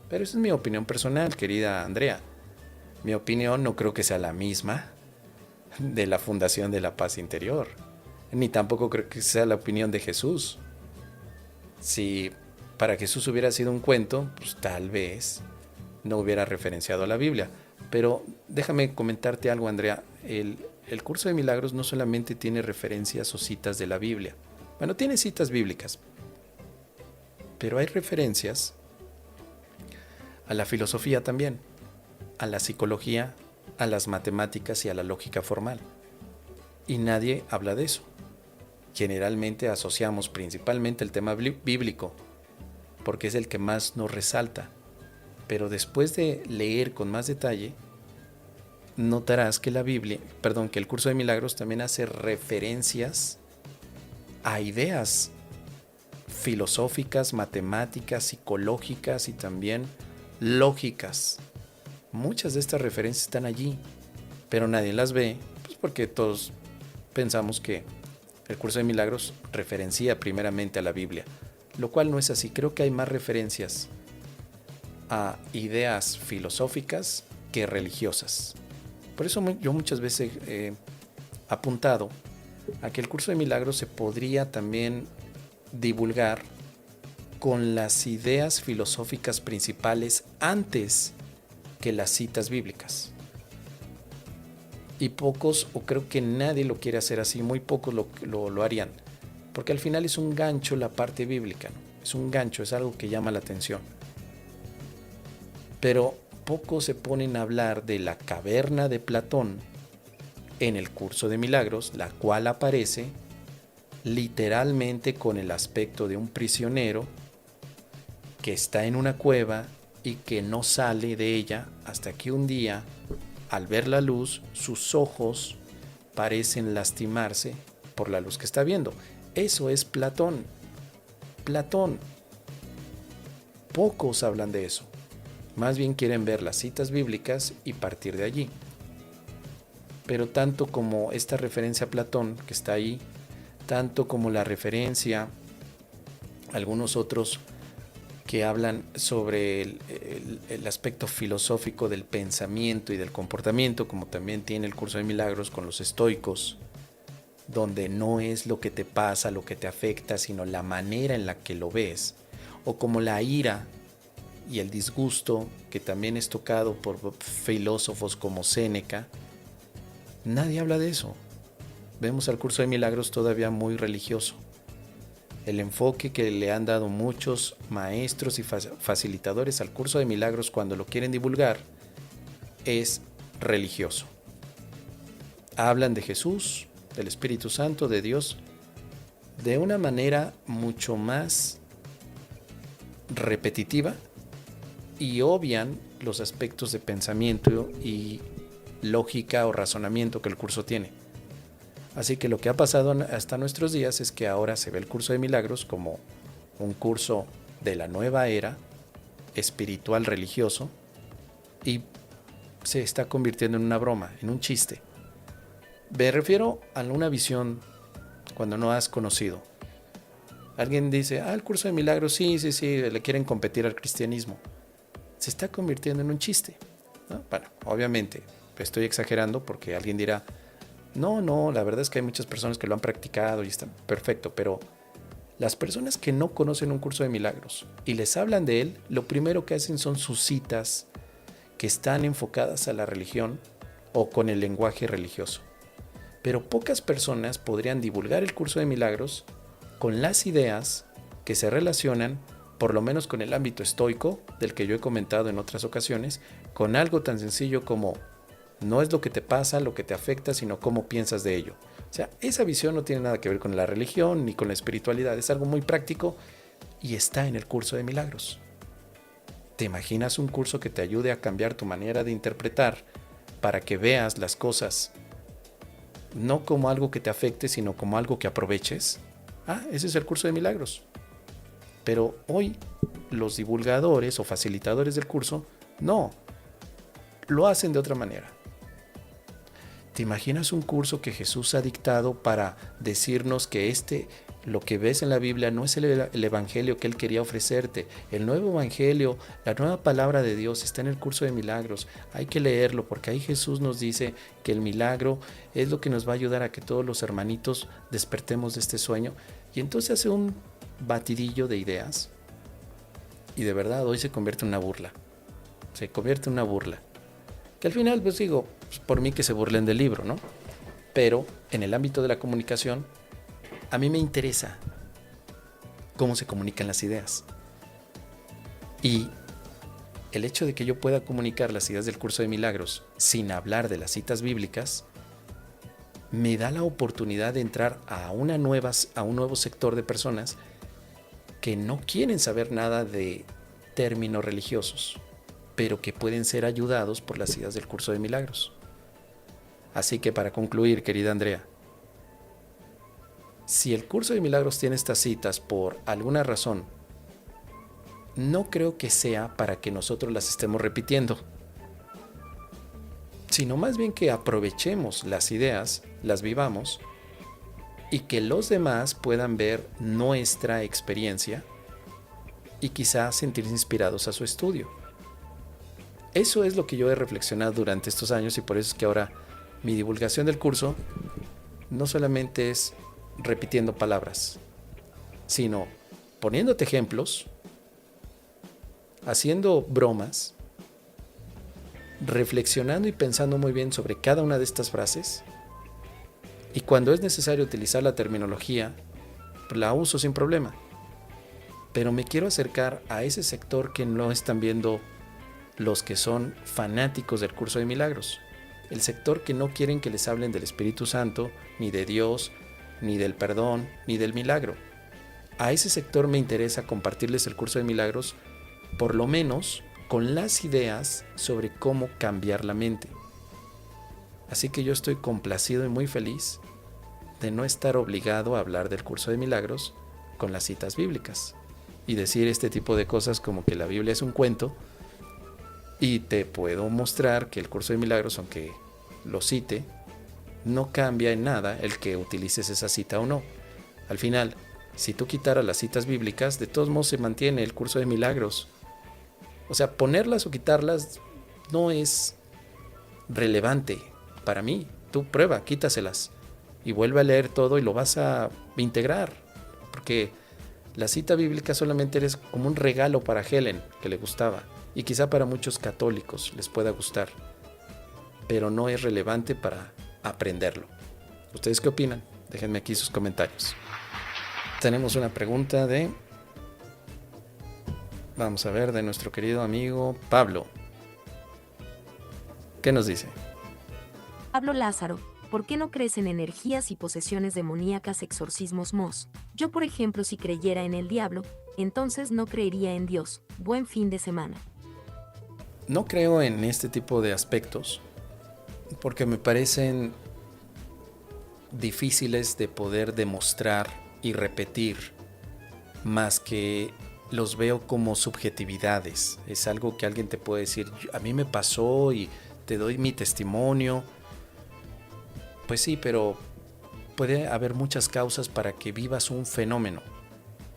pero esa es mi opinión personal, querida Andrea. Mi opinión no creo que sea la misma de la Fundación de la Paz Interior, ni tampoco creo que sea la opinión de Jesús. Si para Jesús hubiera sido un cuento, pues tal vez no hubiera referenciado a la Biblia. Pero déjame comentarte algo, Andrea. El curso de milagros no solamente tiene referencias o citas de la Biblia. Bueno, tiene citas bíblicas, pero hay referencias a la filosofía también, a la psicología, a las matemáticas y a la lógica formal. Y nadie habla de eso. Generalmente asociamos principalmente el tema bíblico, porque es el que más nos resalta. Pero después de leer con más detalle, notarás que que el curso de milagros también hace referencias a ideas filosóficas, matemáticas, psicológicas y también lógicas. Muchas de estas referencias están allí, pero nadie las ve, pues porque todos pensamos que el curso de milagros referencia primeramente a la Biblia, lo cual no es así. Creo que hay más referencias a ideas filosóficas que religiosas. Por eso yo muchas veces he apuntado a que el curso de milagros se podría también divulgar con las ideas filosóficas principales antes que las citas bíblicas. Y pocos, o creo que nadie lo quiere hacer así, muy pocos lo harían, porque al final es un gancho la parte bíblica, ¿no? Es un gancho, es algo que llama la atención. Pero pocos se ponen a hablar de la caverna de Platón en el curso de milagros, la cual aparece literalmente con el aspecto de un prisionero que está en una cueva y que no sale de ella hasta que un día, al ver la luz, sus ojos parecen lastimarse por la luz que está viendo. Eso es Platón. Platón. Pocos hablan de eso. Más bien quieren ver las citas bíblicas y partir de allí. Pero tanto como esta referencia a Platón que está ahí, tanto como la referencia a algunos otros que hablan sobre el aspecto filosófico del pensamiento y del comportamiento, como también tiene el curso de milagros con los estoicos, donde no es lo que te pasa, lo que te afecta, sino la manera en la que lo ves, o como la ira y el disgusto, que también es tocado por filósofos como Séneca. Nadie habla de eso. Vemos al curso de milagros todavía muy religioso. El enfoque que le han dado muchos maestros y facilitadores al curso de milagros cuando lo quieren divulgar es religioso. Hablan de Jesús, del Espíritu Santo, de Dios, de una manera mucho más repetitiva y obvian los aspectos de pensamiento y lógica o razonamiento que el curso tiene. Así que lo que ha pasado hasta nuestros días es que ahora se ve el curso de milagros como un curso de la nueva era, espiritual religioso, y se está convirtiendo en una broma, en un chiste. Me refiero a una visión cuando no has conocido. Alguien dice, el curso de milagros, sí, le quieren competir al cristianismo. Se está convirtiendo en un chiste, ¿no? Bueno, obviamente, estoy exagerando porque alguien dirá, no, la verdad es que hay muchas personas que lo han practicado y están perfecto, pero las personas que no conocen un curso de milagros y les hablan de él, lo primero que hacen son sus citas que están enfocadas a la religión o con el lenguaje religioso. Pero pocas personas podrían divulgar el curso de milagros con las ideas que se relacionan, por lo menos con el ámbito estoico, del que yo he comentado en otras ocasiones, con algo tan sencillo como no es lo que te pasa, lo que te afecta, sino cómo piensas de ello. O sea, esa visión no tiene nada que ver con la religión ni con la espiritualidad, es algo muy práctico y está en el curso de milagros. ¿Te imaginas un curso que te ayude a cambiar tu manera de interpretar para que veas las cosas no como algo que te afecte, sino como algo que aproveches? Ese es el curso de milagros. Pero hoy los divulgadores o facilitadores del curso no, lo hacen de otra manera. ¿Te imaginas un curso que Jesús ha dictado para decirnos que lo que ves en la Biblia no es el evangelio que Él quería ofrecerte? El nuevo evangelio, la nueva palabra de Dios está en el curso de milagros. Hay que leerlo porque ahí Jesús nos dice que el milagro es lo que nos va a ayudar a que todos los hermanitos despertemos de este sueño. Y entonces hace un batidillo de ideas y de verdad hoy se convierte en una burla. Se convierte en una burla. Que al final, pues digo, por mí que se burlen del libro, ¿no? Pero en el ámbito de la comunicación, a mí me interesa cómo se comunican las ideas. Y el hecho de que yo pueda comunicar las ideas del curso de milagros sin hablar de las citas bíblicas, me da la oportunidad de entrar a un nuevo sector de personas que no quieren saber nada de términos religiosos, pero que pueden ser ayudados por las ideas del curso de milagros. Así que para concluir, querida Andrea, si el curso de milagros tiene estas citas por alguna razón, no creo que sea para que nosotros las estemos repitiendo, sino más bien que aprovechemos las ideas, las vivamos, y que los demás puedan ver nuestra experiencia y quizás sentirse inspirados a su estudio. Eso es lo que yo he reflexionado durante estos años y por eso es que ahora mi divulgación del curso no solamente es repitiendo palabras, sino poniéndote ejemplos, haciendo bromas, reflexionando y pensando muy bien sobre cada una de estas frases, y cuando es necesario utilizar la terminología, la uso sin problema. Pero me quiero acercar a ese sector que no están viendo los que son fanáticos del curso de milagros, el sector que no quieren que les hablen del Espíritu Santo, ni de Dios, ni del perdón, ni del milagro. A ese sector me interesa compartirles el curso de milagros, por lo menos con las ideas sobre cómo cambiar la mente. Así que yo estoy complacido y muy feliz de no estar obligado a hablar del curso de milagros con las citas bíblicas y decir este tipo de cosas como que la Biblia es un cuento, y te puedo mostrar que el curso de milagros, aunque lo cite, no cambia en nada el que utilices esa cita o no. Al final, si tú quitaras las citas bíblicas, de todos modos se mantiene el curso de milagros. O sea, ponerlas o quitarlas no es relevante para mí. Tú prueba, quítaselas y vuelve a leer todo y lo vas a integrar. Porque la cita bíblica solamente es como un regalo para Helen, que le gustaba. Y quizá para muchos católicos les pueda gustar. Pero no es relevante para aprenderlo. ¿Ustedes qué opinan? Déjenme aquí sus comentarios. Tenemos una pregunta vamos a ver, de nuestro querido amigo Pablo. ¿Qué nos dice? Pablo Lázaro, ¿por qué no crees en energías y posesiones demoníacas, exorcismos, Mos? Yo, por ejemplo, si creyera en el diablo, entonces no creería en Dios. Buen fin de semana. No creo en este tipo de aspectos porque me parecen difíciles de poder demostrar y repetir, más que los veo como subjetividades. Es algo que alguien te puede decir, a mí me pasó y te doy mi testimonio. Pues sí, pero puede haber muchas causas para que vivas un fenómeno.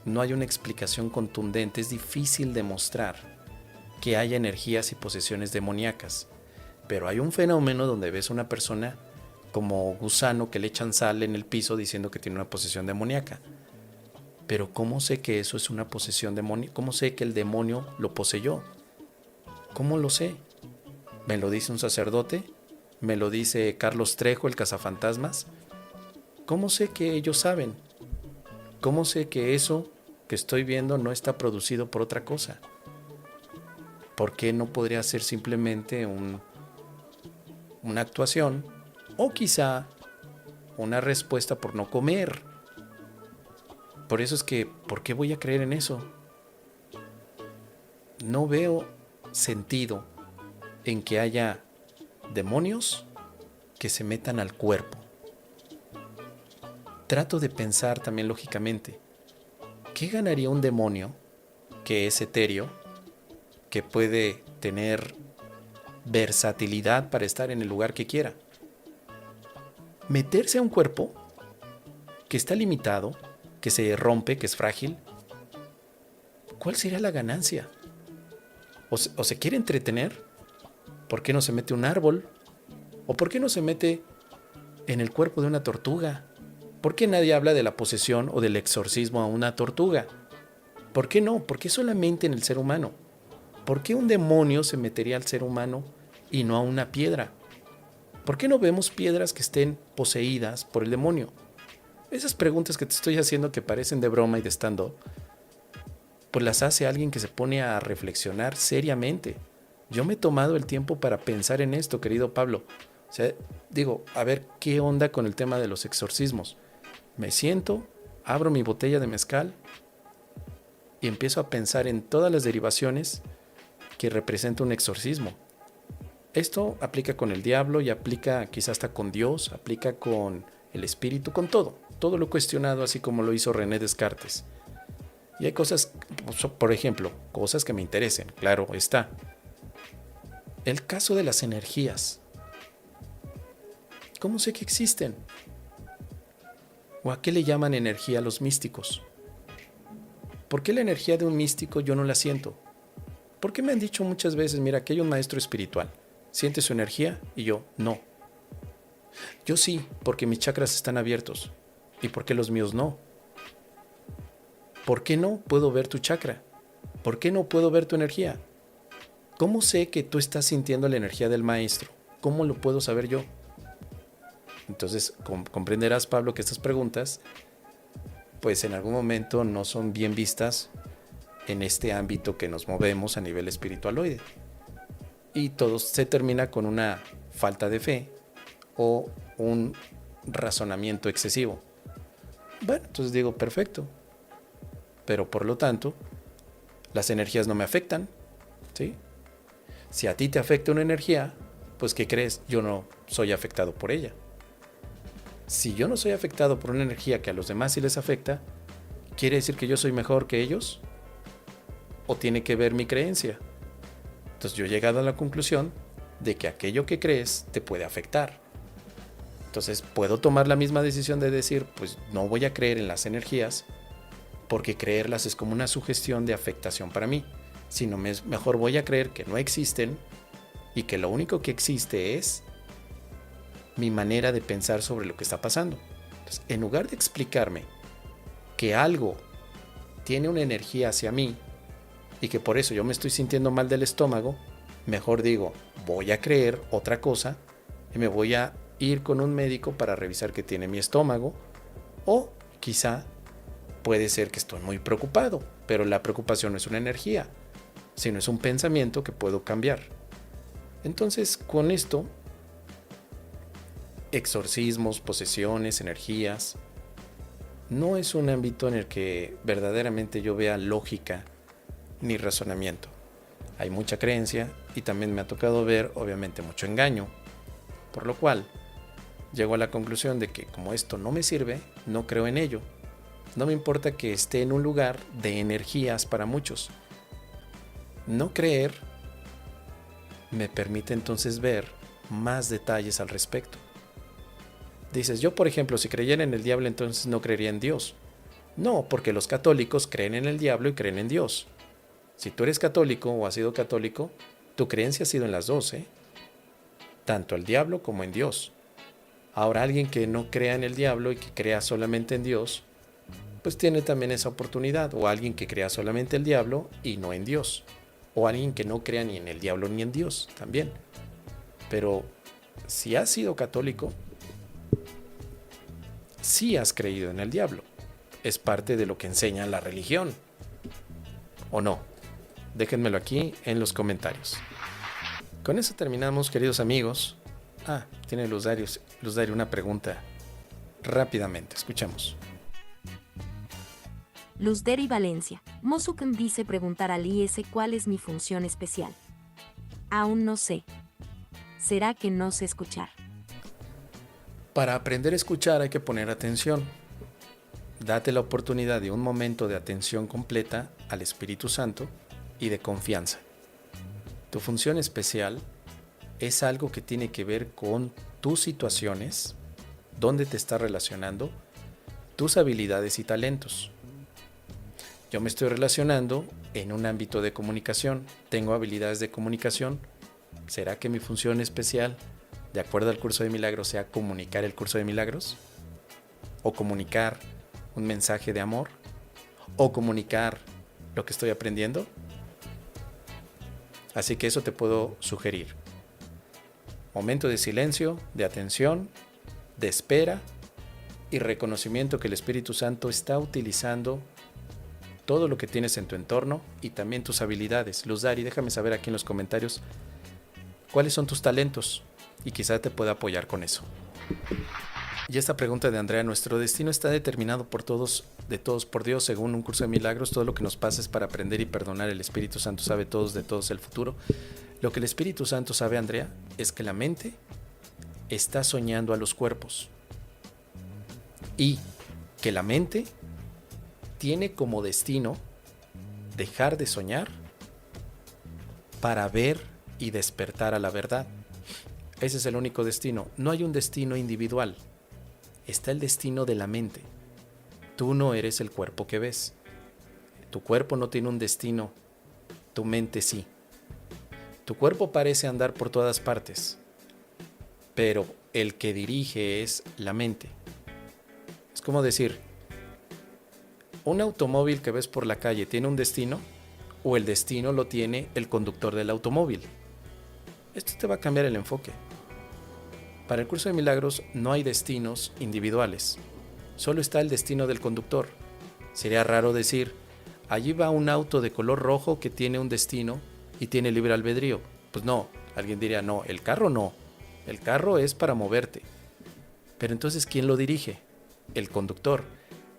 No hay una explicación contundente, es difícil demostrar que haya energías y posesiones demoníacas. Pero hay un fenómeno donde ves una persona como gusano que le echan sal en el piso diciendo que tiene una posesión demoníaca. Pero ¿cómo sé que eso es una posesión demoníaca? ¿Cómo sé que el demonio lo poseyó? ¿Cómo lo sé? ¿Me lo dice un sacerdote? ¿Me lo dice Carlos Trejo, el cazafantasmas? ¿Cómo sé que ellos saben? ¿Cómo sé que eso que estoy viendo no está producido por otra cosa? ¿Por qué no podría ser simplemente una actuación o quizá una respuesta por no comer? Por eso es que, ¿por qué voy a creer en eso? No veo sentido en que haya demonios que se metan al cuerpo. Trato de pensar también lógicamente, ¿qué ganaría un demonio que es etéreo, que puede tener versatilidad para estar en el lugar que quiera? Meterse a un cuerpo que está limitado, que se rompe, que es frágil. ¿Cuál sería la ganancia? ¿O se quiere entretener? ¿Por qué no se mete un árbol? ¿O por qué no se mete en el cuerpo de una tortuga? ¿Por qué nadie habla de la posesión o del exorcismo a una tortuga? ¿Por qué no? ¿Por qué solamente en el ser humano? ¿Por qué un demonio se metería al ser humano y no a una piedra? ¿Por qué no vemos piedras que estén poseídas por el demonio? Esas preguntas que te estoy haciendo, que parecen de broma y de stand-up, pues las hace alguien que se pone a reflexionar seriamente. Yo me he tomado el tiempo para pensar en esto, querido Pablo. O sea, digo, a ver qué onda con el tema de los exorcismos. Me siento, abro mi botella de mezcal y empiezo a pensar en todas las derivaciones que representa un exorcismo. Esto aplica con el diablo y aplica quizás hasta con Dios, aplica con el espíritu, con todo. Todo lo cuestionado, así como lo hizo René Descartes. Y hay cosas, por ejemplo, cosas que me interesen, claro está. El caso de las energías. ¿Cómo sé que existen? ¿O a qué le llaman energía a los místicos? ¿Por qué la energía de un místico yo no la siento? ¿Por qué me han dicho muchas veces, mira, que hay un maestro espiritual? ¿Siente su energía? Y yo, no. Yo sí, porque mis chakras están abiertos. ¿Y por qué los míos no? ¿Por qué no puedo ver tu chakra? ¿Por qué no puedo ver tu energía? ¿Cómo sé que tú estás sintiendo la energía del maestro? ¿Cómo lo puedo saber yo? Entonces, comprenderás, Pablo, que estas preguntas, pues en algún momento no son bien vistas en este ámbito que nos movemos a nivel espiritualoide. Y todo se termina con una falta de fe o un razonamiento excesivo. Bueno, entonces digo, perfecto. Pero por lo tanto, las energías no me afectan, ¿sí? Si a ti te afecta una energía, pues ¿qué crees? Yo no soy afectado por ella. Si yo no soy afectado por una energía que a los demás sí les afecta, ¿quiere decir que yo soy mejor que ellos? ¿O tiene que ver mi creencia? Entonces yo he llegado a la conclusión de que aquello que crees te puede afectar. Entonces puedo tomar la misma decisión de decir, pues no voy a creer en las energías, porque creerlas es como una sugestión de afectación para mí, sino mejor voy a creer que no existen y que lo único que existe es mi manera de pensar sobre lo que está pasando. Entonces, en lugar de explicarme que algo tiene una energía hacia mí y que por eso yo me estoy sintiendo mal del estómago, mejor digo, voy a creer otra cosa y me voy a ir con un médico para revisar qué tiene mi estómago, o quizá puede ser que estoy muy preocupado, pero la preocupación no es una energía, sino es un pensamiento que puedo cambiar. Entonces, con esto, exorcismos, posesiones, energías, no es un ámbito en el que verdaderamente yo vea lógica ni razonamiento. Hay mucha creencia y también me ha tocado ver, obviamente, mucho engaño, por lo cual llego a la conclusión de que como esto no me sirve, no creo en ello. No me importa que esté en un lugar de energías para muchos. No creer me permite entonces ver más detalles al respecto. Dices, yo por ejemplo, si creyera en el diablo, entonces no creería en Dios. No, porque los católicos creen en el diablo y creen en Dios. Si tú eres católico o has sido católico, tu creencia ha sido en las dos, tanto el diablo como en Dios. Ahora, alguien que no crea en el diablo y que crea solamente en Dios, pues tiene también esa oportunidad. O alguien que crea solamente el diablo y no en Dios. O alguien que no crea ni en el diablo ni en Dios también. Pero si has sido católico, sí has creído en el diablo. Es parte de lo que enseña la religión. ¿O no? Déjenmelo aquí en los comentarios. Con eso terminamos, queridos amigos. Tiene Luz Dario una pregunta. Rápidamente, escuchamos. Luz Deri Valencia. Mosuken dice preguntar al IS cuál es mi función especial. Aún no sé. ¿Será que no sé escuchar? Para aprender a escuchar hay que poner atención. Date la oportunidad de un momento de atención completa al Espíritu Santo y de confianza. Tu función especial es algo que tiene que ver con tus situaciones, dónde te estás relacionando, tus habilidades y talentos. Yo me estoy relacionando en un ámbito de comunicación, tengo habilidades de comunicación. ¿Será que mi función especial, de acuerdo al curso de milagros, sea comunicar el curso de milagros? ¿O comunicar un mensaje de amor? ¿O comunicar lo que estoy aprendiendo? Así que eso te puedo sugerir. Momento de silencio, de atención, de espera y reconocimiento que el Espíritu Santo está utilizando todo lo que tienes en tu entorno y también tus habilidades. Luz Dari, déjame saber aquí en los comentarios cuáles son tus talentos y quizá te pueda apoyar con eso. Y esta pregunta de Andrea, nuestro destino está determinado por todos, de todos por Dios, según un curso de milagros. Todo lo que nos pasa es para aprender y perdonar. El Espíritu Santo sabe todos de todos el futuro. Lo que el Espíritu Santo sabe, Andrea, es que la mente está soñando a los cuerpos y que la mente tiene como destino dejar de soñar para ver y despertar a la verdad. Ese es el único destino. No hay un destino individual. Está el destino de la mente. Tú no eres el cuerpo que ves. Tu cuerpo no tiene un destino. Tu mente sí. Tu cuerpo parece andar por todas partes, pero el que dirige es la mente. Es como decir, ¿un automóvil que ves por la calle tiene un destino o el destino lo tiene el conductor del automóvil? Esto te va a cambiar el enfoque. Para el curso de milagros no hay destinos individuales, solo está el destino del conductor. Sería raro decir, allí va un auto de color rojo que tiene un destino y tiene libre albedrío. Pues no, alguien diría, no, el carro no, el carro es para moverte. Pero entonces, ¿quién lo dirige? El conductor.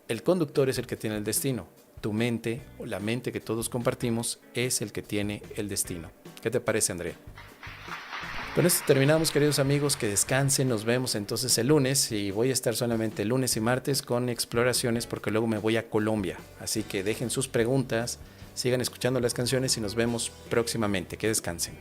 El conductor es el que tiene el destino. Tu mente, o la mente que todos compartimos, es el que tiene el destino. ¿Qué te parece, Andrea? Con esto terminamos, queridos amigos, que descansen, nos vemos entonces el lunes y voy a estar solamente lunes y martes con exploraciones porque luego me voy a Colombia, así que dejen sus preguntas, sigan escuchando las canciones y nos vemos próximamente, que descansen.